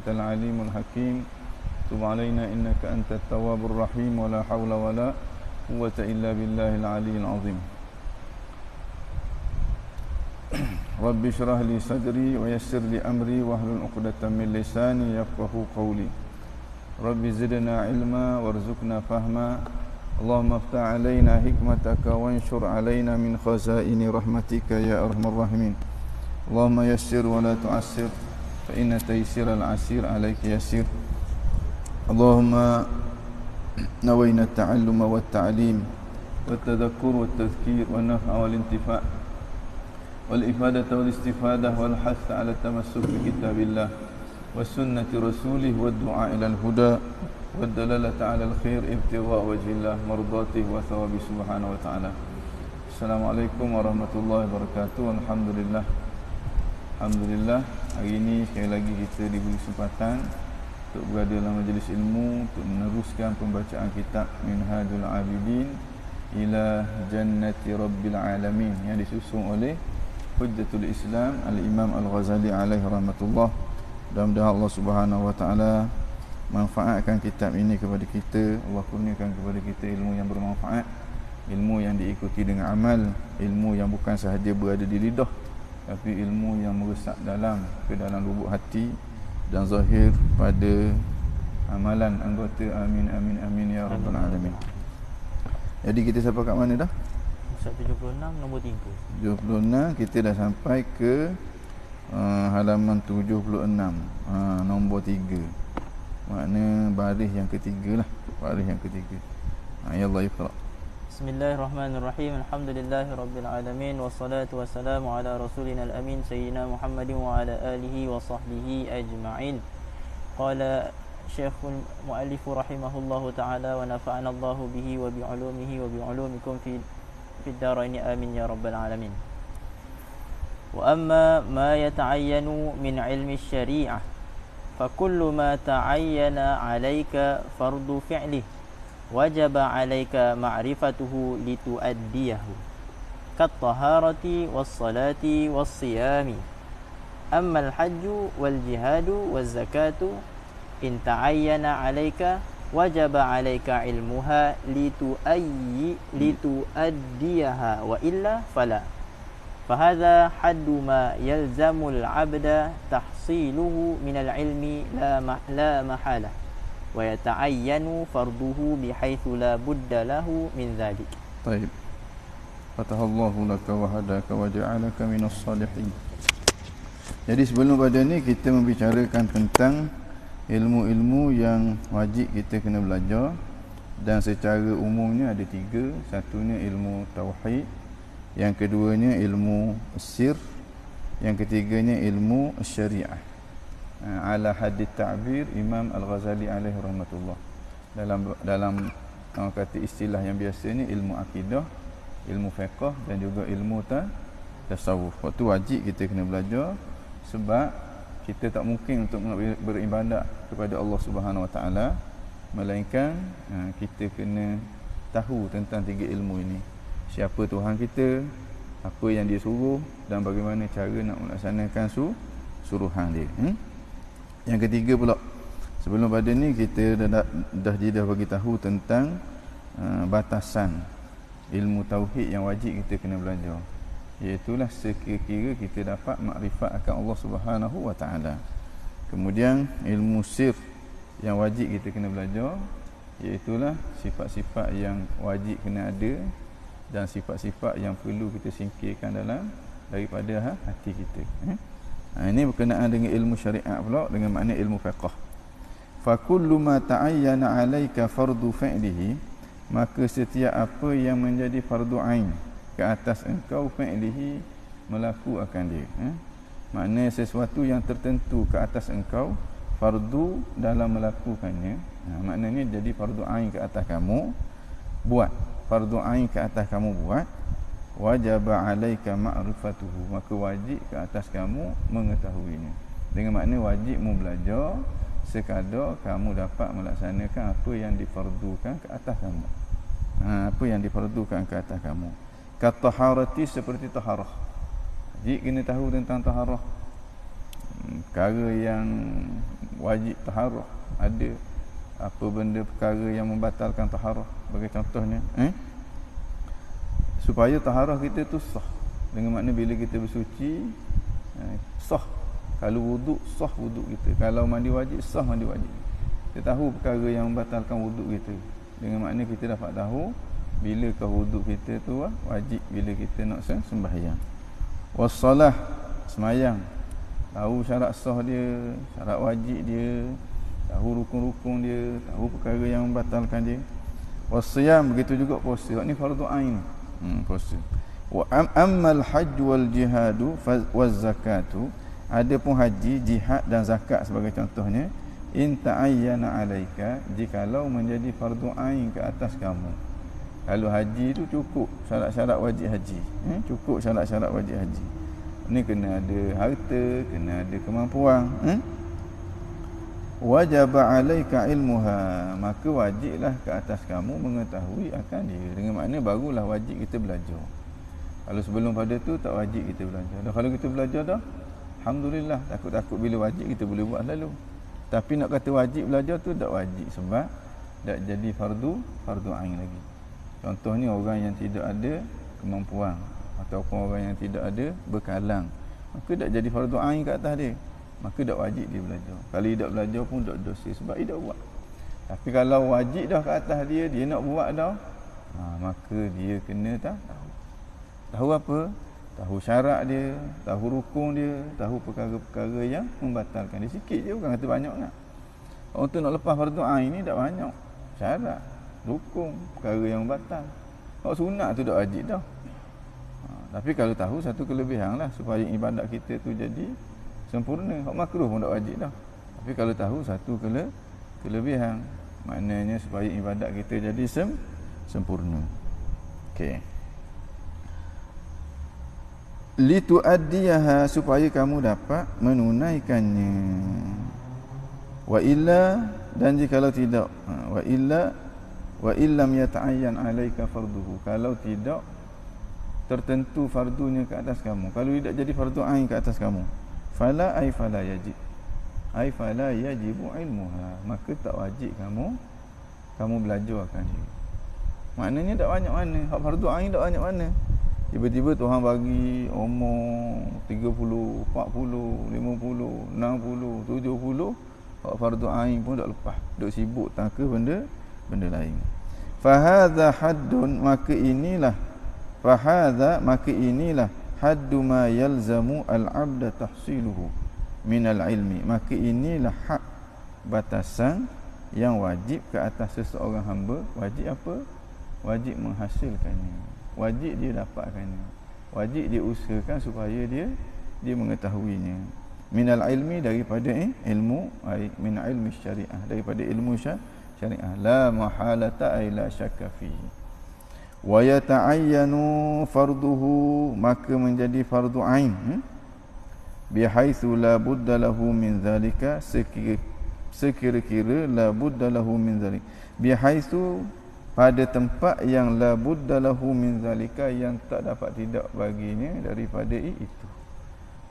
أنت العليم الحكيم تب علينا إنك أنت التواب الرحيم ولا حول ولا قوة إلا بالله العلي العظيم رب اشرح لي صدري ويسر لي أمري واحلل عقدة من لساني يفقهوا قولي رب زدنا علما وارزقنا فهما اللهم افتح علينا حكمتك وانشر علينا من خزائن رحمتك يا أرحم الراحمين اللهم يسر ولا تعسر فإن تيسير العسير عليك يسير اللهم نوينا التعلم والتعليم والتذكر والتذكير والنفع والانتفاع والإفادة والاستفادة والحث على التمسك بكتاب الله والسنة رسوله والدعاء إلى الهدى والدلالة على الخير ابتغاء وجه الله مرضاته وثوابه سبحانه وتعالى. Assalamualaikum warahmatullahi wabarakatuh. Alhamdulillah, hari ini sekali lagi kita diberi kesempatan untuk berada dalam majlis ilmu untuk meneruskan pembacaan kitab Minhajul Abidin ila Jannati Rabbil Alamin yang disusun oleh Hujjatul Islam Al-Imam Al-Ghazali alaihi rahmatullah. Mudah-mudahan Allah Subhanahu wa taala manfaatkan kitab ini kepada kita. Allah kurniakan kepada kita ilmu yang bermanfaat, ilmu yang diikuti dengan amal, ilmu yang bukan sahaja berada di lidah tapi ilmu yang meresap ke dalam lubuk hati dan zahir pada amalan anggota. Amin amin amin ya rabbal alamin. Jadi kita sampai kat mana dah? 76 nombor 3. 76 kita dah sampai ke halaman 76, nombor 3. Makna baris yang ketiga lah, baris yang ketiga. Ya Allah, iqra. Bismillahirrahmanirrahim. Alhamdulillahirabbil alamin wassalatu wassalamu ala rasulina al-amin sayyidina Muhammadin wa ala alihi wa sahbihi ajma'in. Qala Syekhul Muallif rahimahullahu taala wa nafa'ana Allahu bihi wa bi 'ulumihi wa bi 'ulumikum fi daraini amin ya rabbal alamin. Wa amma ma yata'ayyanu min 'ilmi asy-syari'ah fa kullu ma ta'ayyana 'alaika fardu fi'lihi wajaba 'alaika ma'rifatuhu litu'addiyahu kat-taharati was-salati was-siyami amma al-hajju wal-jihadu waz-zakatu in ta'ayyana 'alaika wajaba 'alaika 'ilmuha litu'addiyaha wa illa fala fahadha haddu ma yalzamul 'abda tahsiluhu minal 'ilmi la mahala wa yata'ayyanu farduhu bihaitsu la budda lahu min dhalik. Baik. Fatahallahu laka wa hadaka wa ja'alaka minas salihin. Jadi sebelum pada ni kita membicarakan tentang ilmu-ilmu yang wajib kita kena belajar, dan secara umumnya ada 3. Satunya ilmu tauhid, yang keduanya ilmu sir, yang ketiganya ilmu syariah. Ala hadith ta'bir Imam Al-Ghazali alaihi rahmatullah. Dalam kata istilah yang biasa ni ilmu akidah, ilmu fiqh dan juga ilmu tasawuf. Waktu wajib kita kena belajar, sebab kita tak mungkin untuk beribadat kepada Allah Subhanahu wa taala melainkan kita kena tahu tentang 3 ilmu ini. Siapa Tuhan kita, apa yang dia suruh, dan bagaimana cara nak melaksanakan suruhan dia. Yang ketiga pula, sebelum pada ni kita dah bagi tahu tentang batasan ilmu tauhid yang wajib kita kena belajar, iaitulah sekira-kira kita dapat makrifat akan Allah Subhanahu wa taala. Kemudian ilmu sir yang wajib kita kena belajar, iaitulah sifat-sifat yang wajib kena ada dan sifat-sifat yang perlu kita singkirkan daripada hati kita. Ini berkenaan dengan ilmu syariat pula, dengan makna ilmu fiqh. Fa kullu ma ta'ayyana 'alaika fardu fi'lihi, maka setiap apa yang menjadi fardu ain ke atas engkau, fi'lihi, melaku akan dia. Makna sesuatu yang tertentu ke atas engkau, fardu dalam melakukannya. Maknanya jadi fardu ain ke atas kamu buat, fardu ain ke atas kamu buat, wajaba 'alaika ma'rifatuhu, maka wajib ke atas kamu mengetahuinya. Dengan makna wajibmu belajar sekadar kamu dapat melaksanakan apa yang difardukan ke atas kamu. Apa yang difardukan ke atas kamu. Kataharati, seperti taharah. Jadi kena tahu tentang taharah. Perkara yang wajib taharah, ada apa benda perkara yang membatalkan taharah bagi contohnya supaya taharah kita tu sah, dengan makna bila kita bersuci sah. Kalau wuduk sah wuduk kita, kalau mandi wajib sah mandi wajib. Kita tahu perkara yang membatalkan wuduk kita, dengan makna kita dapat tahu bilakah wuduk kita tu wajib bila kita nak sembahyang. Wassalah, semayang, tahu syarat sah dia, syarat wajib dia, tahu rukun-rukun dia, tahu perkara yang membatalkan dia. Wassiyam, begitu juga puasa. Ni fardu ain, puasa. Wa ammal hajj wal jihadu waz zakatu, adapun haji, jihad dan zakat sebagai contohnya, in ta'ayyana alaika, jikalau menjadi fardu ain ke atas kamu. Kalau haji tu cukup syarat-syarat wajib haji, cukup syarat-syarat wajib haji. Ni kena ada harta, kena ada kemampuan. Wajaba alaika ilmuha, maka wajiblah ke atas kamu mengetahui akan dia. Dengan makna barulah wajib kita belajar. Kalau sebelum pada tu tak wajib kita belajar. Dan kalau kita belajar dah, alhamdulillah, takut-takut bila wajib kita boleh buat lalu. Tapi nak kata wajib belajar tu tak wajib, sebab tak jadi fardu ain lagi. Contohnya orang yang tidak ada kemampuan ataupun orang yang tidak ada bekalan, maka tak jadi fardu ain ke atas dia, maka tak wajib dia belajar. Kalau dia tak belajar pun tak dosa sebab dia tak buat. Tapi kalau wajib dah ke atas dia, dia nak buat dah, maka dia kena tahu apa? Tahu syarat dia, tahu rukun dia, tahu perkara-perkara yang membatalkan dia. Sikit je, bukan kata banyak nak. Orang tu nak lepas fardu ain ni tak banyak syarat, rukun, perkara yang batal. Kalau sunat tu tak wajib dah. Tapi kalau tahu satu kelebihan lah supaya ibadat kita tu jadi sempurna. Hak makruh pun tak wajib dah. Tapi kalau tahu satu kelebihan, maknanya supaya ibadat kita jadi sempurna. Okey. Lituaddiyaha, supaya kamu dapat menunaikannya. Wa illa, dan jikalau tidak, wa illam yata'ayyan 'alaika farduhu, kalau tidak tertentu fardunya ke atas kamu, kalau tidak jadi fardu ain ke atas kamu, fala yajibu ilmuha, maka tak wajib kamu belajar akan dia. Maknanya tak banyak mana, hak fardu ain tak banyak mana. Tiba-tiba Tuhan bagi umur 30, 40, 50, 60, 70, hak fardu ain pun tak lepas, duk sibuk tak ke benda lain. Fahadha haddun, maka inilah haddu ma yalzamu al-'abda tahsiluhu min al-ilmi, maka inilah hak, batasan yang wajib ke atas seseorang hamba. Wajib apa? Wajib menghasilkannya, wajib dia dapatkannya, wajib dia usahakan supaya dia mengetahuinya. Min al-ilmi, daripada ilmu, min ilmi syariah, daripada ilmu syariah. La mahalata ay la syakka fihi. Wa yata'ayyanu farduhu, maka menjadi fardu ain, bihaitsu la budda lahu min zalika, sekira-kira la budda lahu min zalik, bihaitsu, pada tempat yang la budda lahu min zalika, yang tak dapat tidak baginya daripada itu.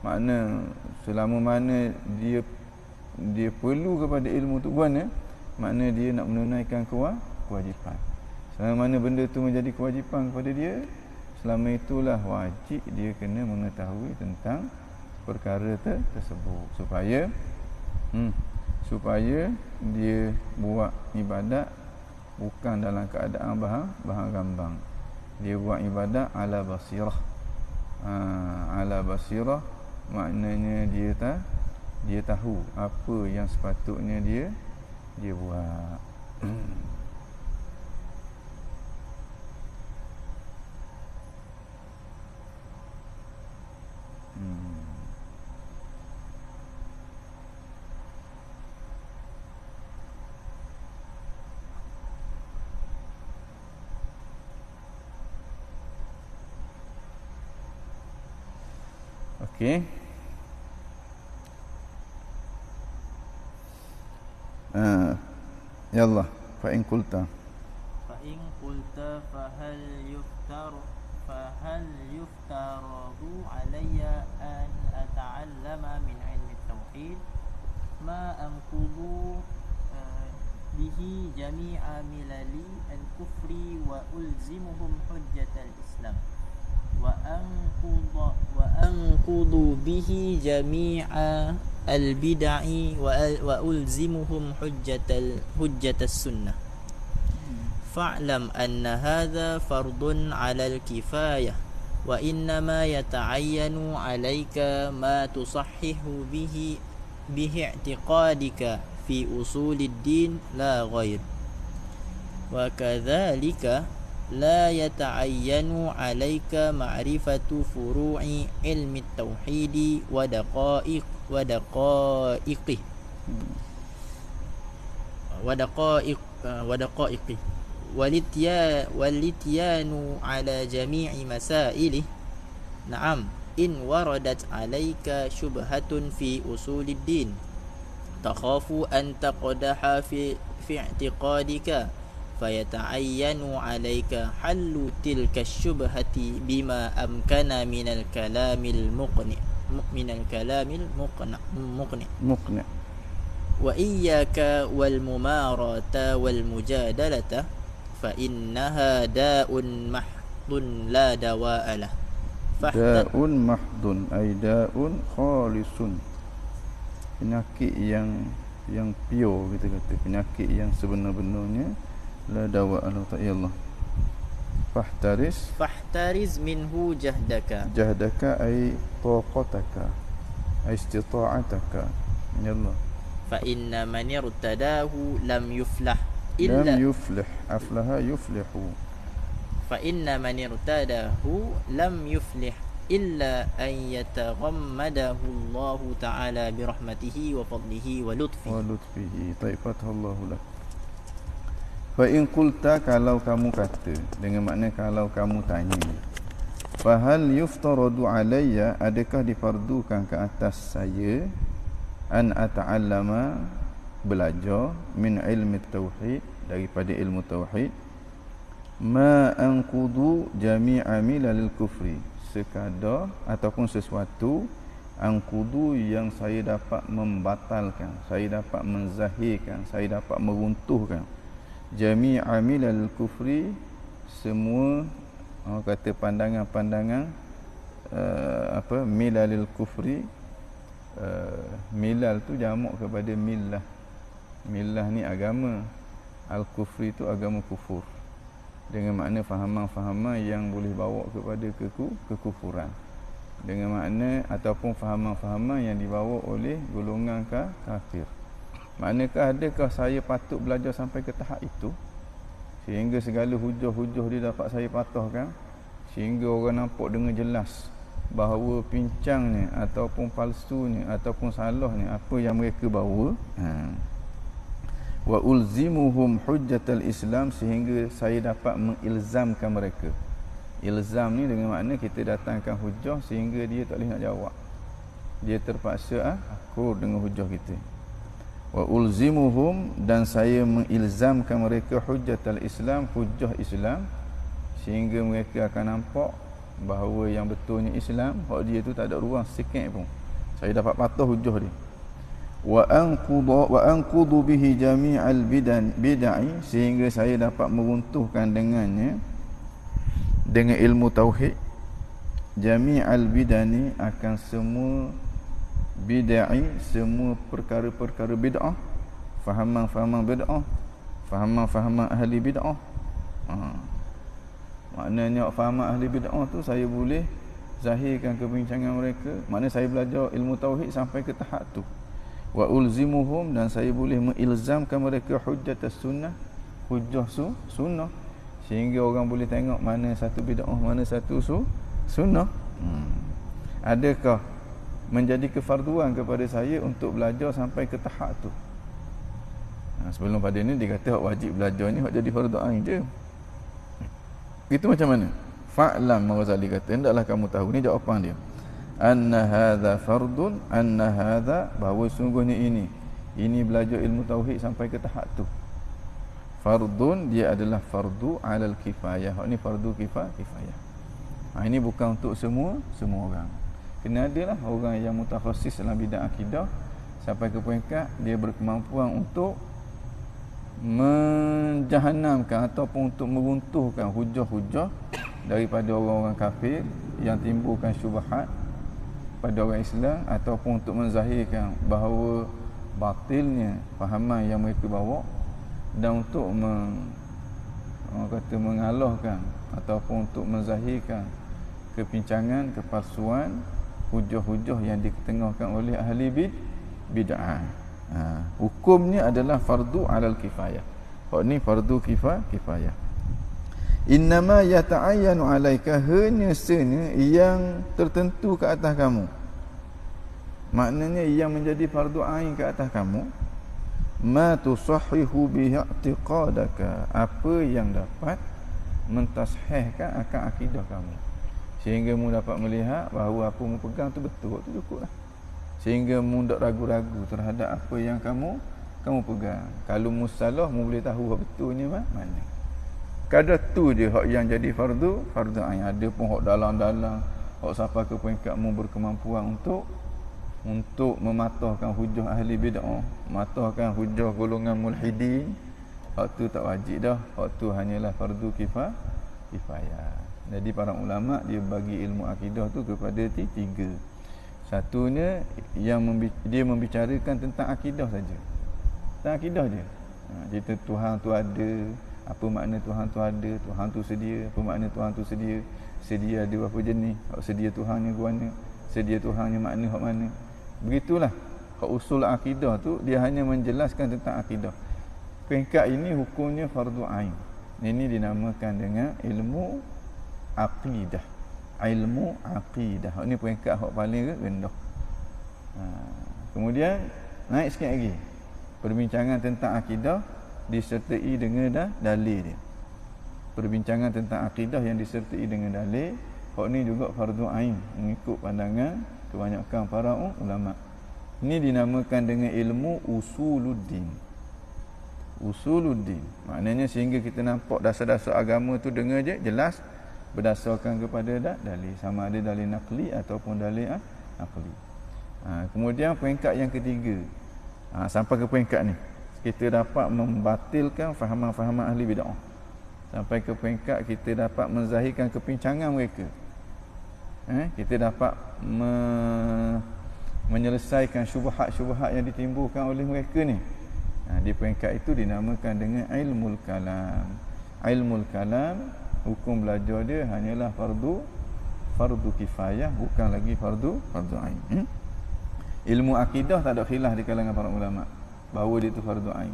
Makna selama mana dia perlu kepada ilmu tu, makna dia nak menunaikan kewajipan. Selama mana benda tu menjadi kewajipan kepada dia, selama itulah wajib dia kena mengetahui tentang perkara tersebut, supaya dia buat ibadat bukan dalam keadaan bahan gambang. Dia buat ibadat ala basirah. Ala basirah maknanya dia tahu apa yang sepatutnya dia buat. Okey. Yallah, fa in qulta fahal yuftaradu alayya an ata'allama min ilmi tauhid ma anqudu bihi jami'a milali al-kufri wa ulzimuhum hujjatal islam wa anqudu bihi jami'a al-bid'i wa ulzimuhum hujjatas sunnah fa'lam anna hadha fardun 'ala al-kifayah wa innama yata'ayyanu 'alayka ma tusahhihu bihi i'tiqadika fi usulid din la ghair wa kadzalika la yata'ayyanu 'alayka ma'rifatu furu'i ilmi at-tauhid wa daqa'iqi walityanu 'ala jami'i masailih na'am in waradat 'alayka syubhatun fi usulid din takhafu an taqdaha fi i'tiqadika fayata'ayyanu 'alayka hallu tilka syubhati bima amkana minal kalamil muqni wa iyyaka wal mumarata wal mujadalata fa innaha da'un mahdun la dawa'ala da'un mahdun ay da'un khalisun, penyakit yang pure, kita kata penyakit yang sebenar-benarnya, la dawa'ala ta Allah. Fahtariz minhu jahdaka ay taqataka ay istita'ataka ya Allah. Fa inna man irtadahu lam yuflih aflaha yuflihu. Fa inna man irtadahu lam yuflih illa an yataghammadahu Allah Ta'ala bi rahmatihi wa fadlihi wa lutfihi. Taifatullahu lah. Fa in qulta, kalau kamu kata, dengan makna kalau kamu tanya, fa hal yuftaradu alayya, adakah difardukan ke atas saya an ata'allama, belajar min ilmi tauhid, daripada ilmu tauhid, ma anqudu jami'a milal kufri, sekadar ataupun sesuatu anqudu yang saya dapat membatalkan, saya dapat menzahirkan, saya dapat meruntuhkan jami'a milal kufri, semua kata pandangan-pandangan milalil kufri. Milal tu jamak kepada millah. Millah ni agama, al-kufri tu agama kufur, dengan makna fahaman-fahaman yang boleh bawa kepada kekufuran, dengan makna ataupun fahaman-fahaman yang dibawa oleh golongan kafir. Maknakah adakah saya patut belajar sampai ke tahap itu, sehingga segala hujah-hujah dia dapat saya patahkan, sehingga orang nampak dengan jelas bahawa pincangnya ataupun palsunya ataupun salahnya apa yang mereka bawa. Wa ulzimuhum hujjatal Islam, sehingga saya dapat mengilzamkan mereka. Ilzam ni dengan makna kita datangkan hujah sehingga dia tak boleh nak jawab, dia terpaksa akur dengan hujah kita. Wa ulzimuhum, dan saya mengilzamkan mereka hujjatal Islam, hujah Islam, sehingga mereka akan nampak bahawa yang betulnya Islam, hak dia tu tak ada ruang sikit pun, saya dapat patah hujah dia. Wa anqudu bihi jami'al bid'i, sehingga saya dapat meruntuhkan dengannya, dengan ilmu tauhid, jami'al bid'ani, akan semua bid'i, semua perkara-perkara bid'ah, fahaman-fahaman bid'ah, fahaman-fahaman ahli bid'ah. Maknanya fahaman ahli bid'ah tu saya boleh zahirkan kebincangan mereka, maknanya saya belajar ilmu tauhid sampai ke tahap tu. Wa ulzimuhum, dan saya boleh mengilzamkan mereka hujjatas sunnah, hujjah sunnah, sehingga orang boleh tengok mana satu bid'ah, mana satu sunnah. Adakah menjadi kefarduan kepada saya untuk belajar sampai ke tahap tu? Sebelum pada ni dia kata hak wajib belajar ni hak jadi fardu ain je. Itu macam mana? Fa'lam, Ghazali kata, hendaklah kamu tahu, ni jawapan dia, anna hadza fardun, anna hadza, bahawa sungguhnya ini belajar ilmu tauhid sampai ke tahap tu, fardun, dia adalah fardu alal kifayah. Ini fardu kifayah. Ini bukan untuk semua orang. Kena adalah orang yang mutakhassis dalam bidang akidah, sampai ke peringkat dia berkemampuan untuk menjahanamkan ataupun untuk meruntuhkan hujah-hujah daripada orang-orang kafir yang timbulkan syubhat pada orang Islam, ataupun untuk menzahirkan bahawa batilnya fahaman yang mereka bawa, dan untuk mengalahkan ataupun untuk menzahirkan kepincangan, kepalsuan, hujah-hujah yang diketengahkan oleh ahli bid'ah. Hukumnya adalah fardu alal kifayah. Hak ni fardu kifayah. Innama yata'ayyanu 'alaika, hanya yang tertentu ke atas kamu. Maknanya yang menjadi fardu ain ke atas kamu, ma tusahhihu bihi i'tiqadaka, apa yang dapat mentashihkan akan akidah kamu, sehingga mu dapat melihat bahawa apa mu pegang tu betul, tu cukuplah. Sehingga mu tak ragu-ragu terhadap apa yang kamu pegang. Kalau mu salah, mu boleh tahu hak betulnya mana. Kadar tu je hak yang jadi fardu ain. Ada pun hak dalam-dalam, hak sampai ke peringkat mu berkemampuan untuk mematahkan hujah ahli bid'ah, mematahkan hujah golongan mulhidin, hak tu tak wajib dah. Hak tu hanyalah fardu kifayah. Jadi para ulama dia bagi ilmu akidah tu kepada tiga. Satunya dia membicarakan tentang akidah saja. Tentang akidah je. Cerita Tuhan tu ada, apa makna Tuhan tu ada, Tuhan tu sedia, apa makna Tuhan tu sedia, sedia ada berapa jenis, hak sedia Tuhannya guana, sedia Tuhannya makna hak mana. Begitulah hak usul akidah tu, dia hanya menjelaskan tentang akidah. Peringkat ini hukumnya fardu ain. Ini dinamakan dengan ilmu aqidah. Ilmu aqidah. Ini peringkat hak paling rendah. Kemudian naik sikit lagi. Perbincangan tentang akidah disertai dengan dalil dia. Perbincangan tentang akidah yang disertai dengan dalil, hak ni juga fardu ain mengikut pandangan kebanyakan para ulama. Ini dinamakan dengan ilmu usuluddin. Usuluddin maknanya sehingga kita nampak dasar-dasar agama tu dengan je jelas berdasarkan kepada dalil, sama ada dalil naqli ataupun dalil aqli. Kemudian peringkat yang ketiga, sampai ke peringkat ni kita dapat membatilkan fahaman-fahaman ahli bid'ah. Sampai ke peringkat kita dapat menzahirkan kepincangan mereka. Kita dapat menyelesaikan syubhat-syubhat yang ditimbulkan oleh mereka ni. Di peringkat itu dinamakan dengan ilmul kalam. Ilmul kalam, hukum belajar dia hanyalah fardu kifayah, bukan lagi fardu ain. Ilmu akidah tak ada khilaf di kalangan para ulama bahawa dia itu fardu ain.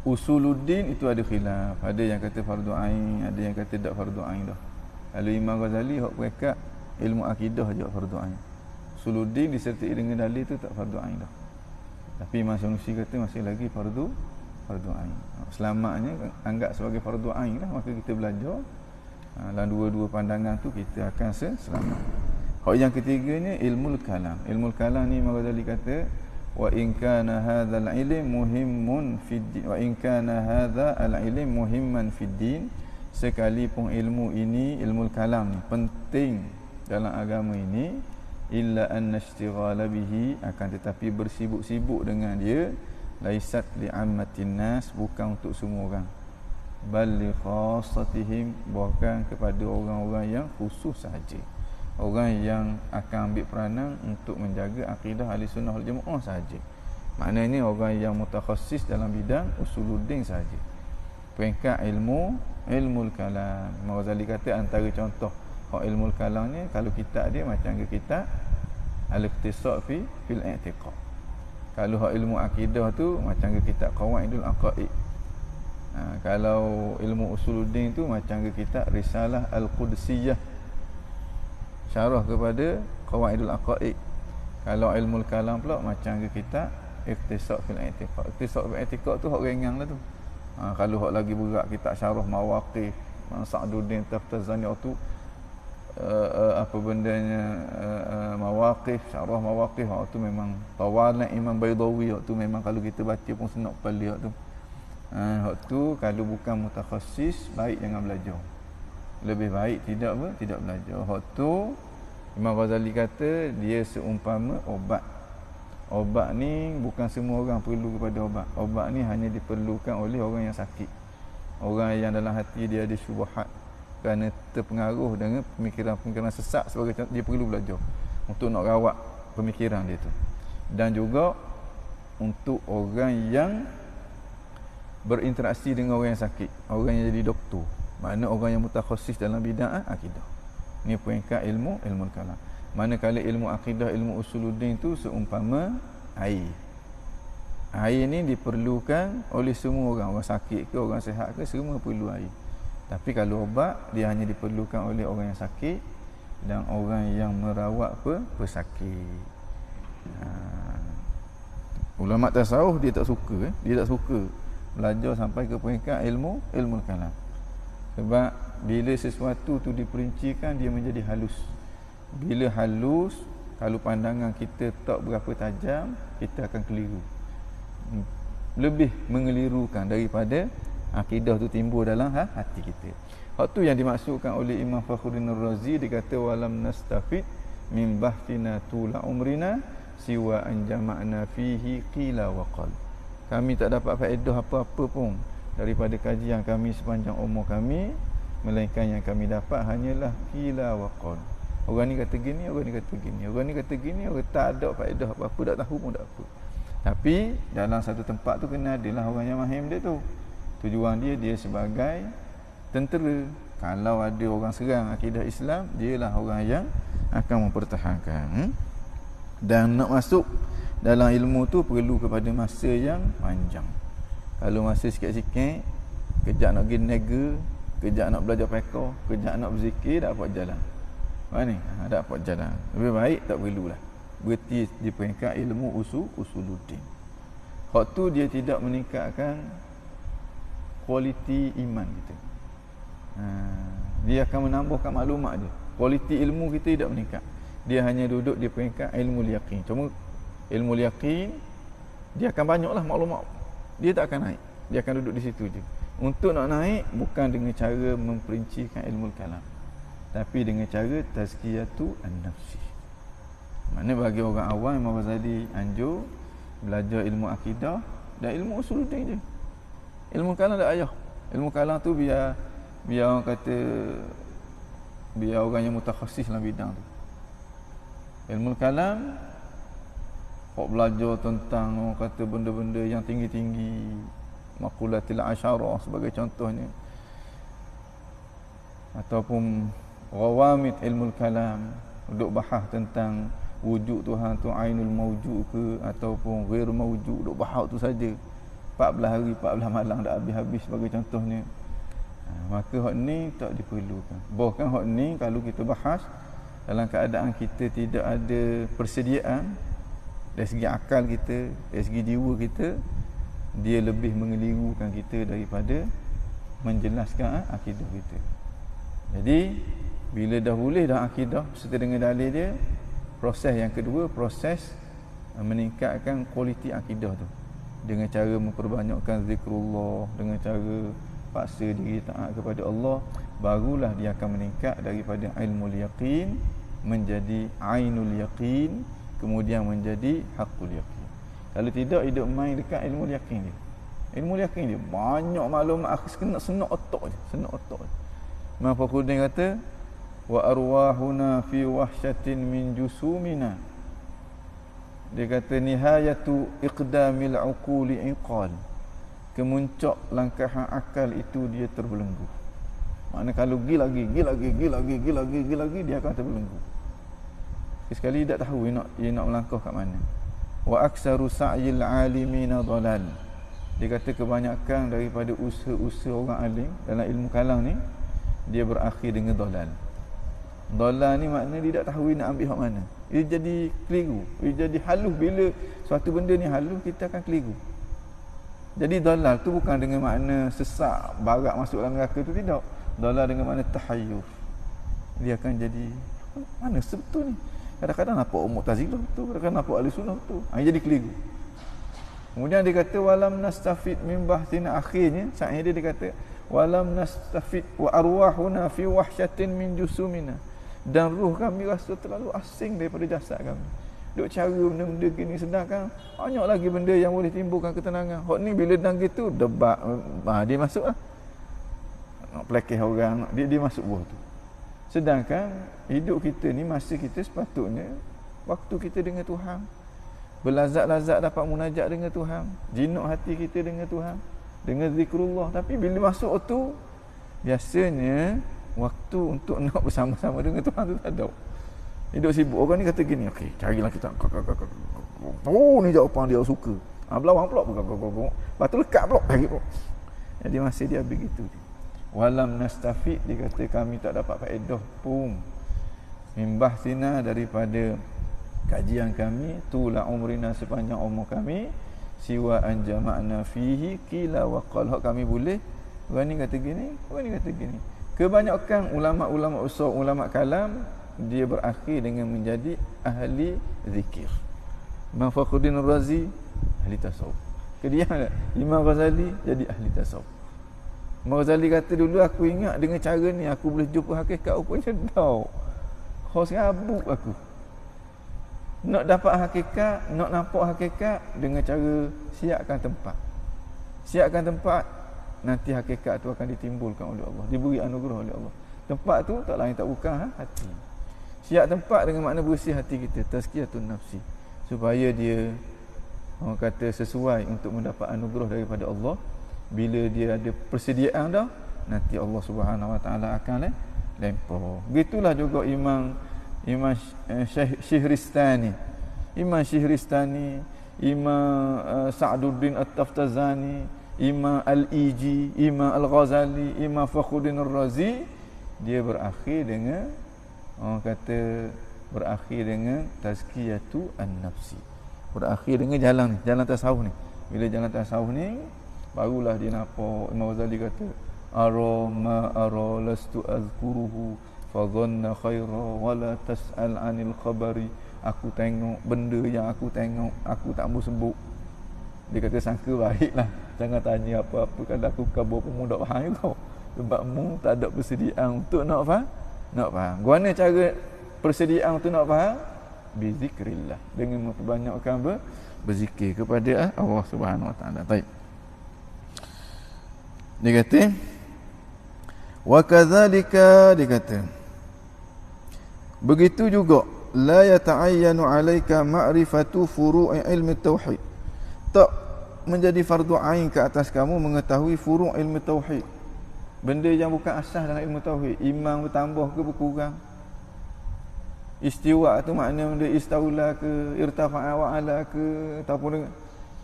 Usuluddin itu ada khilaf, ada yang kata fardu ain, ada yang kata tak fardu ain dah. Kalau Imam Ghazali hak peringkat ilmu akidah je fardu ain. Usuluddin disertai dengan dalil tu tak fardu ain dah. Tapi Imam Syunusi kata masih lagi fardu ain. Selamatnya anggap sebagai fardu ain lah, maka kita belajar dalam dua-dua pandangan tu kita akan selamat. Hak yang ketiganya ilmul kalam. Ilmul kalam ni Imam Ghazali kata wa in kana hadzal ilm muhimmun fid din, wa in kana hadzal ilm muhimman fid din, sekalipun ilmu ini, ilmul kalam ni penting dalam agama ini, illa anna ishtighala bihi, akan tetapi bersibuk-sibuk dengan dia, laisat li'ammatin nas, bukan untuk semua orang, bal li khassatihim, bahkan kepada orang-orang yang khusus sahaja, orang yang akan ambil peranan untuk menjaga akidah ahli sunnah wal jamaah sahaja. Maknanya orang yang mutakhassis dalam bidang usuluddin sahaja. Peringkat ilmul kalam, Ghazali kata antara contoh hak ilmul kalam ni, kalau kitab dia macam ke kitab al-iqtisad fil i'tiqad. Kalau hak ilmu akidah tu macam ke kitab qawaidul aqaid. Kalau ilmu usuluddin tu macam ke kitab risalah al-qudsiyah, syarah kepada qawaidul aqaid. Kalau ilmu kalam pula macam ke kitab iqtisad fil i'tiqad. Iqtisad fil i'tiqad tu hak ringan lah tu. Kalau hak lagi berat kitab syarah mawaqif Sa'duddin Taftazani tu apa bendanya mawaqif, syarah mawaqif, tu memang tawalan Imam Baydawi, tu memang kalau kita baca pun senang kepala tu. Tu kalau bukan mutakhassis, baik jangan belajar. Lebih baik tidak belajar. Tu Imam Ghazali kata dia seumpama obat. Obat ni bukan semua orang perlu kepada obat. Obat ni hanya diperlukan oleh orang yang sakit. Orang yang dalam hati dia ada syubhat kerana terpengaruh dengan pemikiran-pemikiran sesat sebagai contoh, dia perlu belajar untuk nak rawat pemikiran dia tu. Dan juga untuk orang yang berinteraksi dengan orang yang sakit, orang yang jadi doktor, mana orang yang mutakhasis dalam bidang akidah. Ni peringkat ilmu kalam. Manakala ilmu akidah, ilmu usuluddin tu seumpama air. Air ni diperlukan oleh semua orang. Orang sakit ke, orang sihat ke, semua perlu air. Tapi kalau obat, dia hanya diperlukan oleh orang yang sakit dan orang yang merawat pesakit. Ulama tasawuf dia tak suka, dia tak suka belajar sampai ke peringkat ilmu kalam. Sebab bila sesuatu tu diperincikan, dia menjadi halus. Bila halus, kalau pandangan kita tak berapa tajam, kita akan keliru. Lebih mengelirukan daripada akidah tu timbul dalam hati kita. Hak tu yang dimaksudkan oleh Imam Fakhruddin Ar-Razi. Dia kata walam nastafid min bahtina tula umrina siwa an jama'na fihi qila wa qal. Kami tak dapat faedah apa-apa pun daripada kajian kami sepanjang umur kami, melainkan yang kami dapat hanyalah qila wa qal. Orang ni kata gini, orang ni kata gini, orang ni kata gini, orang tak ada faedah apa-apa, tak tahu pun tak apa. Tapi dalam satu tempat tu kena adalah orang yang mahim dia tu. Tujuan dia sebagai tentera. Kalau ada orang serang akidah Islam, dialah orang yang akan mempertahankan. Dan nak masuk dalam ilmu tu perlu kepada masa yang panjang. Kalau masa sikit-sikit, kejap nak pergi niaga, kejap nak belajar fiqh, kejap nak berzikir, tak dapat jalan. Mana? Tak dapat jalan. Lebih baik tak perlulah. Berarti di peringkat ilmu usuluddin. Hak tu dia tidak meningkatkan kualiti iman kita. Dia akan menambahkan maklumat dia. Kualiti ilmu kita tidak meningkat. Dia hanya duduk di peringkat ilmu yaqin. Cuma ilmu yaqin dia akan banyaklah maklumat. Dia tak akan naik. Dia akan duduk di situ je. Untuk nak naik bukan dengan cara memperincikan ilmu kalam, tapi dengan cara tazkiyatu an-nafsi. Mana bagi orang awam, Imam Ghazali anjur belajar ilmu akidah dan ilmu usuluddin je. Ilmu kalam tak payah. Ilmu kalam tu biar orang kata, biar orang yang mutakhasis dalam bidang tu. Ilmu kalam kau belajar tentang orang kata benda-benda yang tinggi-tinggi, maqulatil asyarah sebagai contohnya, ataupun rawamid ilmu kalam, duk bahas tentang wujud Tuhan tu ainul mawjud ke ataupun ghair mawjud, duk bahas tu saja 14 hari 14 malam dah habis-habis sebagai contohnya. Maka hak ni tak diperlukan. Bahkan hak ni kalau kita bahas dalam keadaan kita tidak ada persediaan dari segi akal kita, dari segi jiwa kita, dia lebih mengelirukan kita daripada menjelaskan akidah kita. Jadi bila dah boleh dah akidah serta dengan dalil dia, proses yang kedua, proses meningkatkan kualiti akidah tu dengan cara memperbanyakkan zikrullah, dengan cara paksa diri taat kepada Allah, barulah dia akan meningkat daripada ilmu yaqin menjadi ainul yaqin, kemudian menjadi haqqul yaqin. Kalau tidak, hidup main dekat ilmu yaqin dia. Ilmu yaqin dia banyak maklumat, senak otak je, senak otak je. Imam Fakhruddin kata wa arwahuna fi wahsyatin min jusumina. Dia kata nihayatu iqdamil uquli iqal. Kemuncak langkahan akal itu dia terbelenggu. Maknanya kalau pergi lagi dia akan terbelenggu. Sekali tak tahu dia nak melangkah kat mana. Wa aktsaru sa'yil alimina dhalal. Dia kata kebanyakan daripada usaha-usaha orang alim dalam ilmu kalam ni, dia berakhir dengan dhalal. Dhalal ni maknanya dia tak tahu nak ambil hak mana. Dia jadi keliru, dia jadi halus. Bila suatu benda ni halus, kita akan keliru. Jadi dhalal tu bukan dengan makna sesak barak masuk dalam neraka tu, tidak. Dhalal dengan makna tahayyuf. Dia akan jadi mana sebetul ni. Kadang-kadang nampak Mu'tazilah betul, kadang-kadang nampak Ahlussunnah betul. Jadi keliru. Kemudian dia kata walam nastafid min bahtina, akhirnya saatnya dia kata walam nastafid wa arwahuna fi wahsyatin min jusumina. Dan ruh kami rasa terlalu asing daripada jasad kami. duk cara benda-benda gini, sedangkan banyak lagi benda yang boleh timbulkan ketenangan. Hak ni bila dah gitu debat, dia masuk lah. Nak pelakih orang, dia masuk buah tu. Sedangkan hidup kita ni, masa kita sepatutnya waktu kita dengan Tuhan, berlazat-lazat dapat munajat dengan Tuhan, jinak hati kita dengan Tuhan, dengan zikrullah. Tapi bila masuk tu, biasanya waktu untuk nak bersama-sama dengan Tuhan tu tak ada. Hidup sibuk. Orang ni kata gini, okey, carilah kita. Oh, ni jawapan dia suka. Belawang pula. Lepas tu lekat pula. Jadi masa dia begitu. Walam nastafid, dia kata kami tak dapat faedah pun. Mimbah sina daripada kajian kami, tula umrina sepanjang umur kami, siwa an jama'na fihi qila wa qal. Kami boleh. Orang ni kata gini, orang ni kata gini. Kebanyakan ulama-ulama usul, ulama kalam, dia berakhir dengan menjadi ahli zikir. Imam Fakhruddin Ar-Razi ahli tasawuf. Kemudian Imam Ghazali jadi ahli tasawuf. Imam Ghazali kata dulu aku ingat dengan cara ni aku boleh jumpa hakikat, rupanya dah. Khos rabuk aku. Nak dapat hakikat, nak nampak hakikat dengan cara siapkan tempat. Siapkan tempat, nanti hakikat tu akan ditimbulkan oleh Allah, diberi anugerah oleh Allah. Tempat tu tak lain tak bukan hati. Siap tempat dengan makna bersih hati kita, tazkiyatun nafsi, supaya dia orang kata sesuai untuk mendapat anugerah daripada Allah. Bila dia ada persediaan dah, nanti Allah Subhanahu Wa Taala akan lempar. Begitulah juga Imam Syihristani, Imam Sa'duddin At-Taftazani, Imam Al-Iji, Imam Al-Ghazali, Imam Fakhruddin Ar-Razi, dia berakhir dengan orang kata berakhir dengan tazkiyatu an-nafsi. Berakhir dengan jalan ni, jalan tasawuf ni. Bila jalan tasawuf ni, barulah dia nampak. Imam Ghazali kata, ara ma ara lastu azkuruhu fa dhanna khaira wa la tas'al 'anil khabari. Aku tengok benda yang aku tengok, aku tak mau sebut. Dia kata sangka baiklah, jangan tanya apa-apa kalau aku kabur pun tak faham juga. Sebab mu tak ada persediaan untuk nak faham. Guana cara persediaan untuk nak faham? Bizikrillah, dengan memperbanyakkan berzikir kepada Allah Subhanahu Wa Taala. Baik. Dia kata wa kadzalika, dia kata begitu juga la yata'ayyanu 'alaika ma'rifatu furu'i ilmi tauhid. Tak menjadi fardu ain ke atas kamu mengetahui furu' ilmu tauhid, benda yang bukan asas dalam ilmu tauhid. Iman bertambah ke berkurang, istiwa tu makna benda istaula ke, irtafa'a wa ala ke, ataupun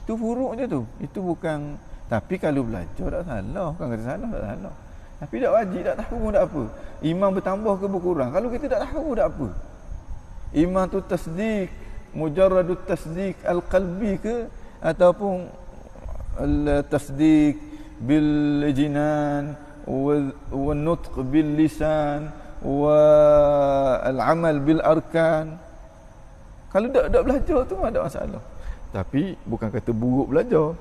itu furu' je tu. Itu bukan. Tapi kalau belajar tak salah, bukan kata salah, tak salah. Tapi tak wajib, tak tahu pun tak apa. Iman bertambah ke berkurang, kalau kita tak tahu tak apa. Iman tu tasdik, mujarradut tasdik al-qalbi ke, ataupun al-tasdik bil jinan wa nutq bil lisan wa al-amal bil arkan. Kalau tak belajar tu tak ada masalah. Tapi bukan kata buruk belajar.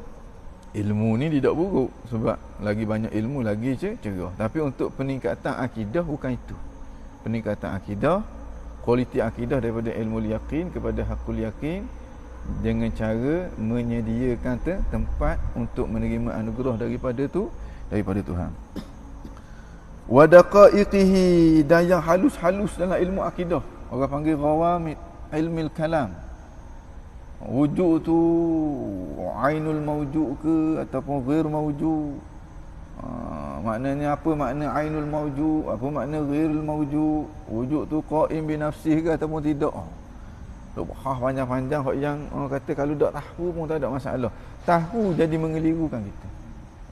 Ilmu ni tidak buruk, sebab lagi banyak ilmu lagi cerah. Tapi untuk peningkatan akidah bukan itu. Peningkatan akidah, kualiti akidah daripada ilmu yakin kepada hakul yakin, dengan cara menyediakan tempat untuk menerima anugerah daripada Tuhan. Wa daqaiqihi, dan yang halus-halus dalam ilmu akidah, orang panggil ghawamid ilmil kalam. Wujud tu ainul mawjud ke ataupun ghair mawjud. Maknanya apa makna ainul mawjud, apa makna ghairul mawjud. Wujud tu qaim bi nafsihi ke ataupun tidak. Duk bahas panjang-panjang hak yang orang kata kalau tak tahu pun tak ada masalah. Tahu jadi mengelirukan kita.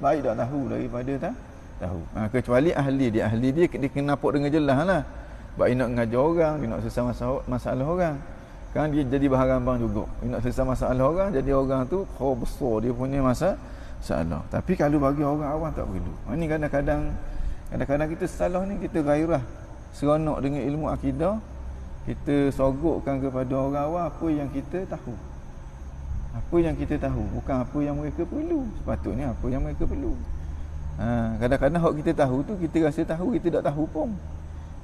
Baik tak tahu daripada tak tahu. Kecuali ahli dia kena nampak dengan jelas lah. Sebab dia nak mengajar orang, dia nak selesai masalah orang. Kan dia jadi bahan rambang juga. Dia nak selesai masalah orang, jadi orang tu kau besar dia punya masalah. Tapi kalau bagi orang awam tak perlu. Ini kadang-kadang kita salah ni, kita gairah seronok dengan ilmu akidah. Kita sogokkan kepada orang awam apa yang kita tahu. Apa yang kita tahu, bukan apa yang mereka perlu. Sepatutnya apa yang mereka perlu. Kadang-kadang hak kita tahu tu, kita rasa tahu, kita tak tahu pun.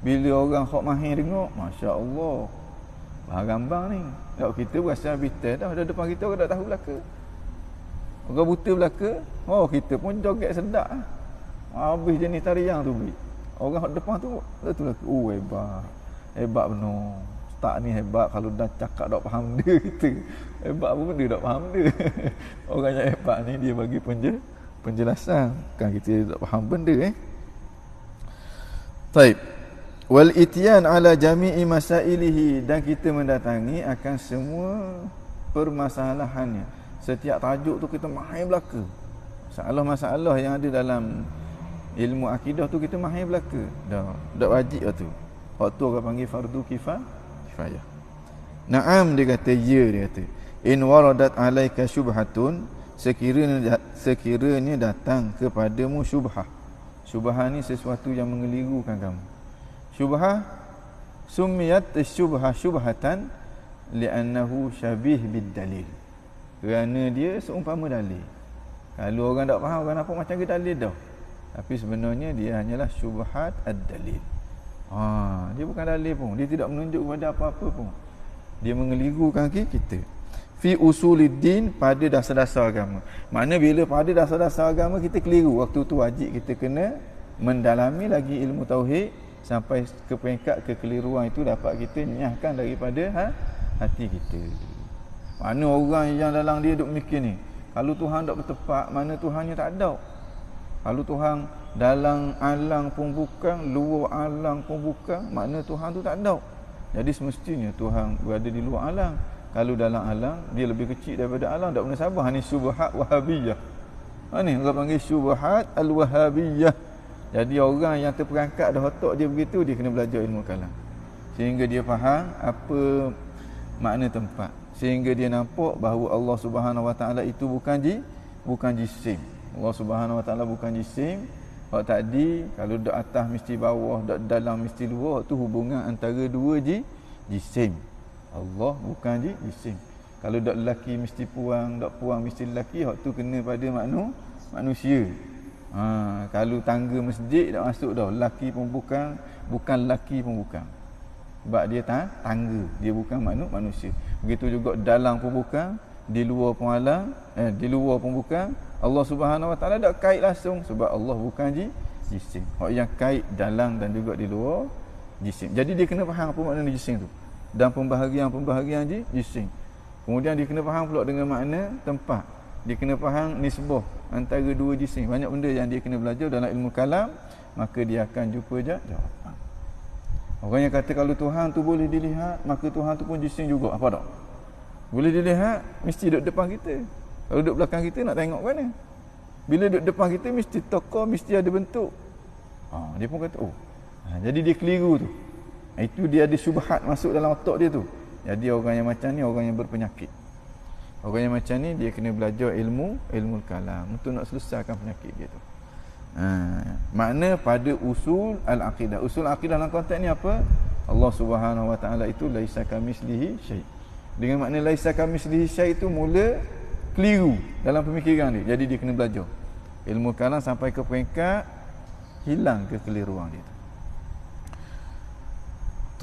Bila orang hak mahir tengok, Masya Allah. Faham gambar ni. Kalau kita berasa bitel dah depan kita orang dah tahu belaka. Orang buta belaka, oh kita pun joget sedap. Habis jenis tarian tu beri. Orang depan tu belaka. Oh hebat. Hebat benar. Tak ni hebat kalau dah cakap tak faham dia kita. Hebat pun benda tak faham dia. Orang yang hebat ni dia bagi penjelasan. Kan kita tak faham benda Taib. Wal ityan ala jami'i masailihi, dan kita mendatangi akan semua permasalahannya. Setiap tajuk tu kita mahir belaka. Masalah-masalah yang ada dalam ilmu akidah tu kita mahir belaka. Dah wajib lah tu. Waktu orang panggil fardu kifayah. Naam, dia kata ya, dia kata in waradat alaika syubhatun, sekiranya datang kepadamu syubhah. Syubhah ni sesuatu yang mengelirukan kamu. Syubhah sumiyat syubhah syubhatan li'annahu syabih bid dalil, kerana dia seumpama dalil. Kalau orang tak faham, orang nampak macam ke dalil dah, tapi sebenarnya dia hanyalah syubhat ad-dalil. Dia bukan dalil pun, dia tidak menunjuk kepada apa-apa pun. Dia mengelirukan kita. Fi usuluddin, pada dasar-dasar agama. Makna bila pada dasar-dasar agama kita keliru, waktu tu wajib kita kena mendalami lagi ilmu tauhid sampai ke peringkat kekeliruan itu dapat kita nyahkan daripada hati kita. Mana orang yang dalam dia duk mikir ni, kalau Tuhan tak bertepat, mana Tuhannya tak ada. Kalau Tuhan dalam alang pun bukan, luar alang pun bukan, makna Tuhan tu tak ada. Jadi semestinya Tuhan berada di luar alang. Kalau dalam alang, dia lebih kecil daripada alang, tak pernah sabar. Ini syubhat wahabiyah. Ni orang panggil syubhat al-wahabiyah. Jadi orang yang terperangkap dah otak dia begitu, dia kena belajar ilmu kalam sehingga dia faham apa makna tempat, sehingga dia nampak bahawa Allah Subhanahu Wa Taala itu bukan jisim. Allah Subhanahu Wa Taala bukan jisim. Hak tadi kalau dak atas mesti bawah, dak dalam mesti luar, tu hubungan antara dua jisim. Allah bukan jisim. Kalau dak lelaki mesti puang, dak puang mesti lelaki, hak tu kena pada manusia. Kalau tangga masjid tak masuk dah, lelaki pun bukan lelaki pun bukan. Sebab dia tangga, dia bukan manusia. Begitu juga dalam pun bukan, di luar pun di luar pun bukan. Allah Subhanahu Wa Taala tak kait langsung sebab Allah bukan jisim. Hak yang kait dalam dan juga di luar jisim. Jadi dia kena faham apa makna jisim tu dan pembahagian jisim. Kemudian dia kena faham pula dengan makna tempat. Dia kena faham nisbah antara dua jisim. Banyak benda yang dia kena belajar dalam ilmu kalam, maka dia akan jumpa jawapan. Orang yang kata kalau Tuhan tu boleh dilihat, maka Tuhan tu pun jisim juga. Apa tak? Boleh dilihat, mesti duduk depan kita. Kalau duduk belakang kita, nak tengok mana? Bila duduk depan kita, mesti tokoh, mesti ada bentuk. Dia pun kata, jadi dia keliru tu. Itu dia ada syubhat masuk dalam otak dia tu. Jadi orang yang macam ni, orang yang berpenyakit. Orang yang macam ni dia kena belajar ilmu kalam untuk nak selesaikan penyakit dia tu. Makna pada usul al-aqidah. Usul aqidah dalam konteks ni apa? Allah Subhanahu Wa Taala itu laisa kamitslihi syai'. Dengan makna laisa kamitslihi syai' itu mula keliru dalam pemikiran dia. Jadi dia kena belajar ilmu kalam sampai ke peringkat hilang kekeliruan dia tu.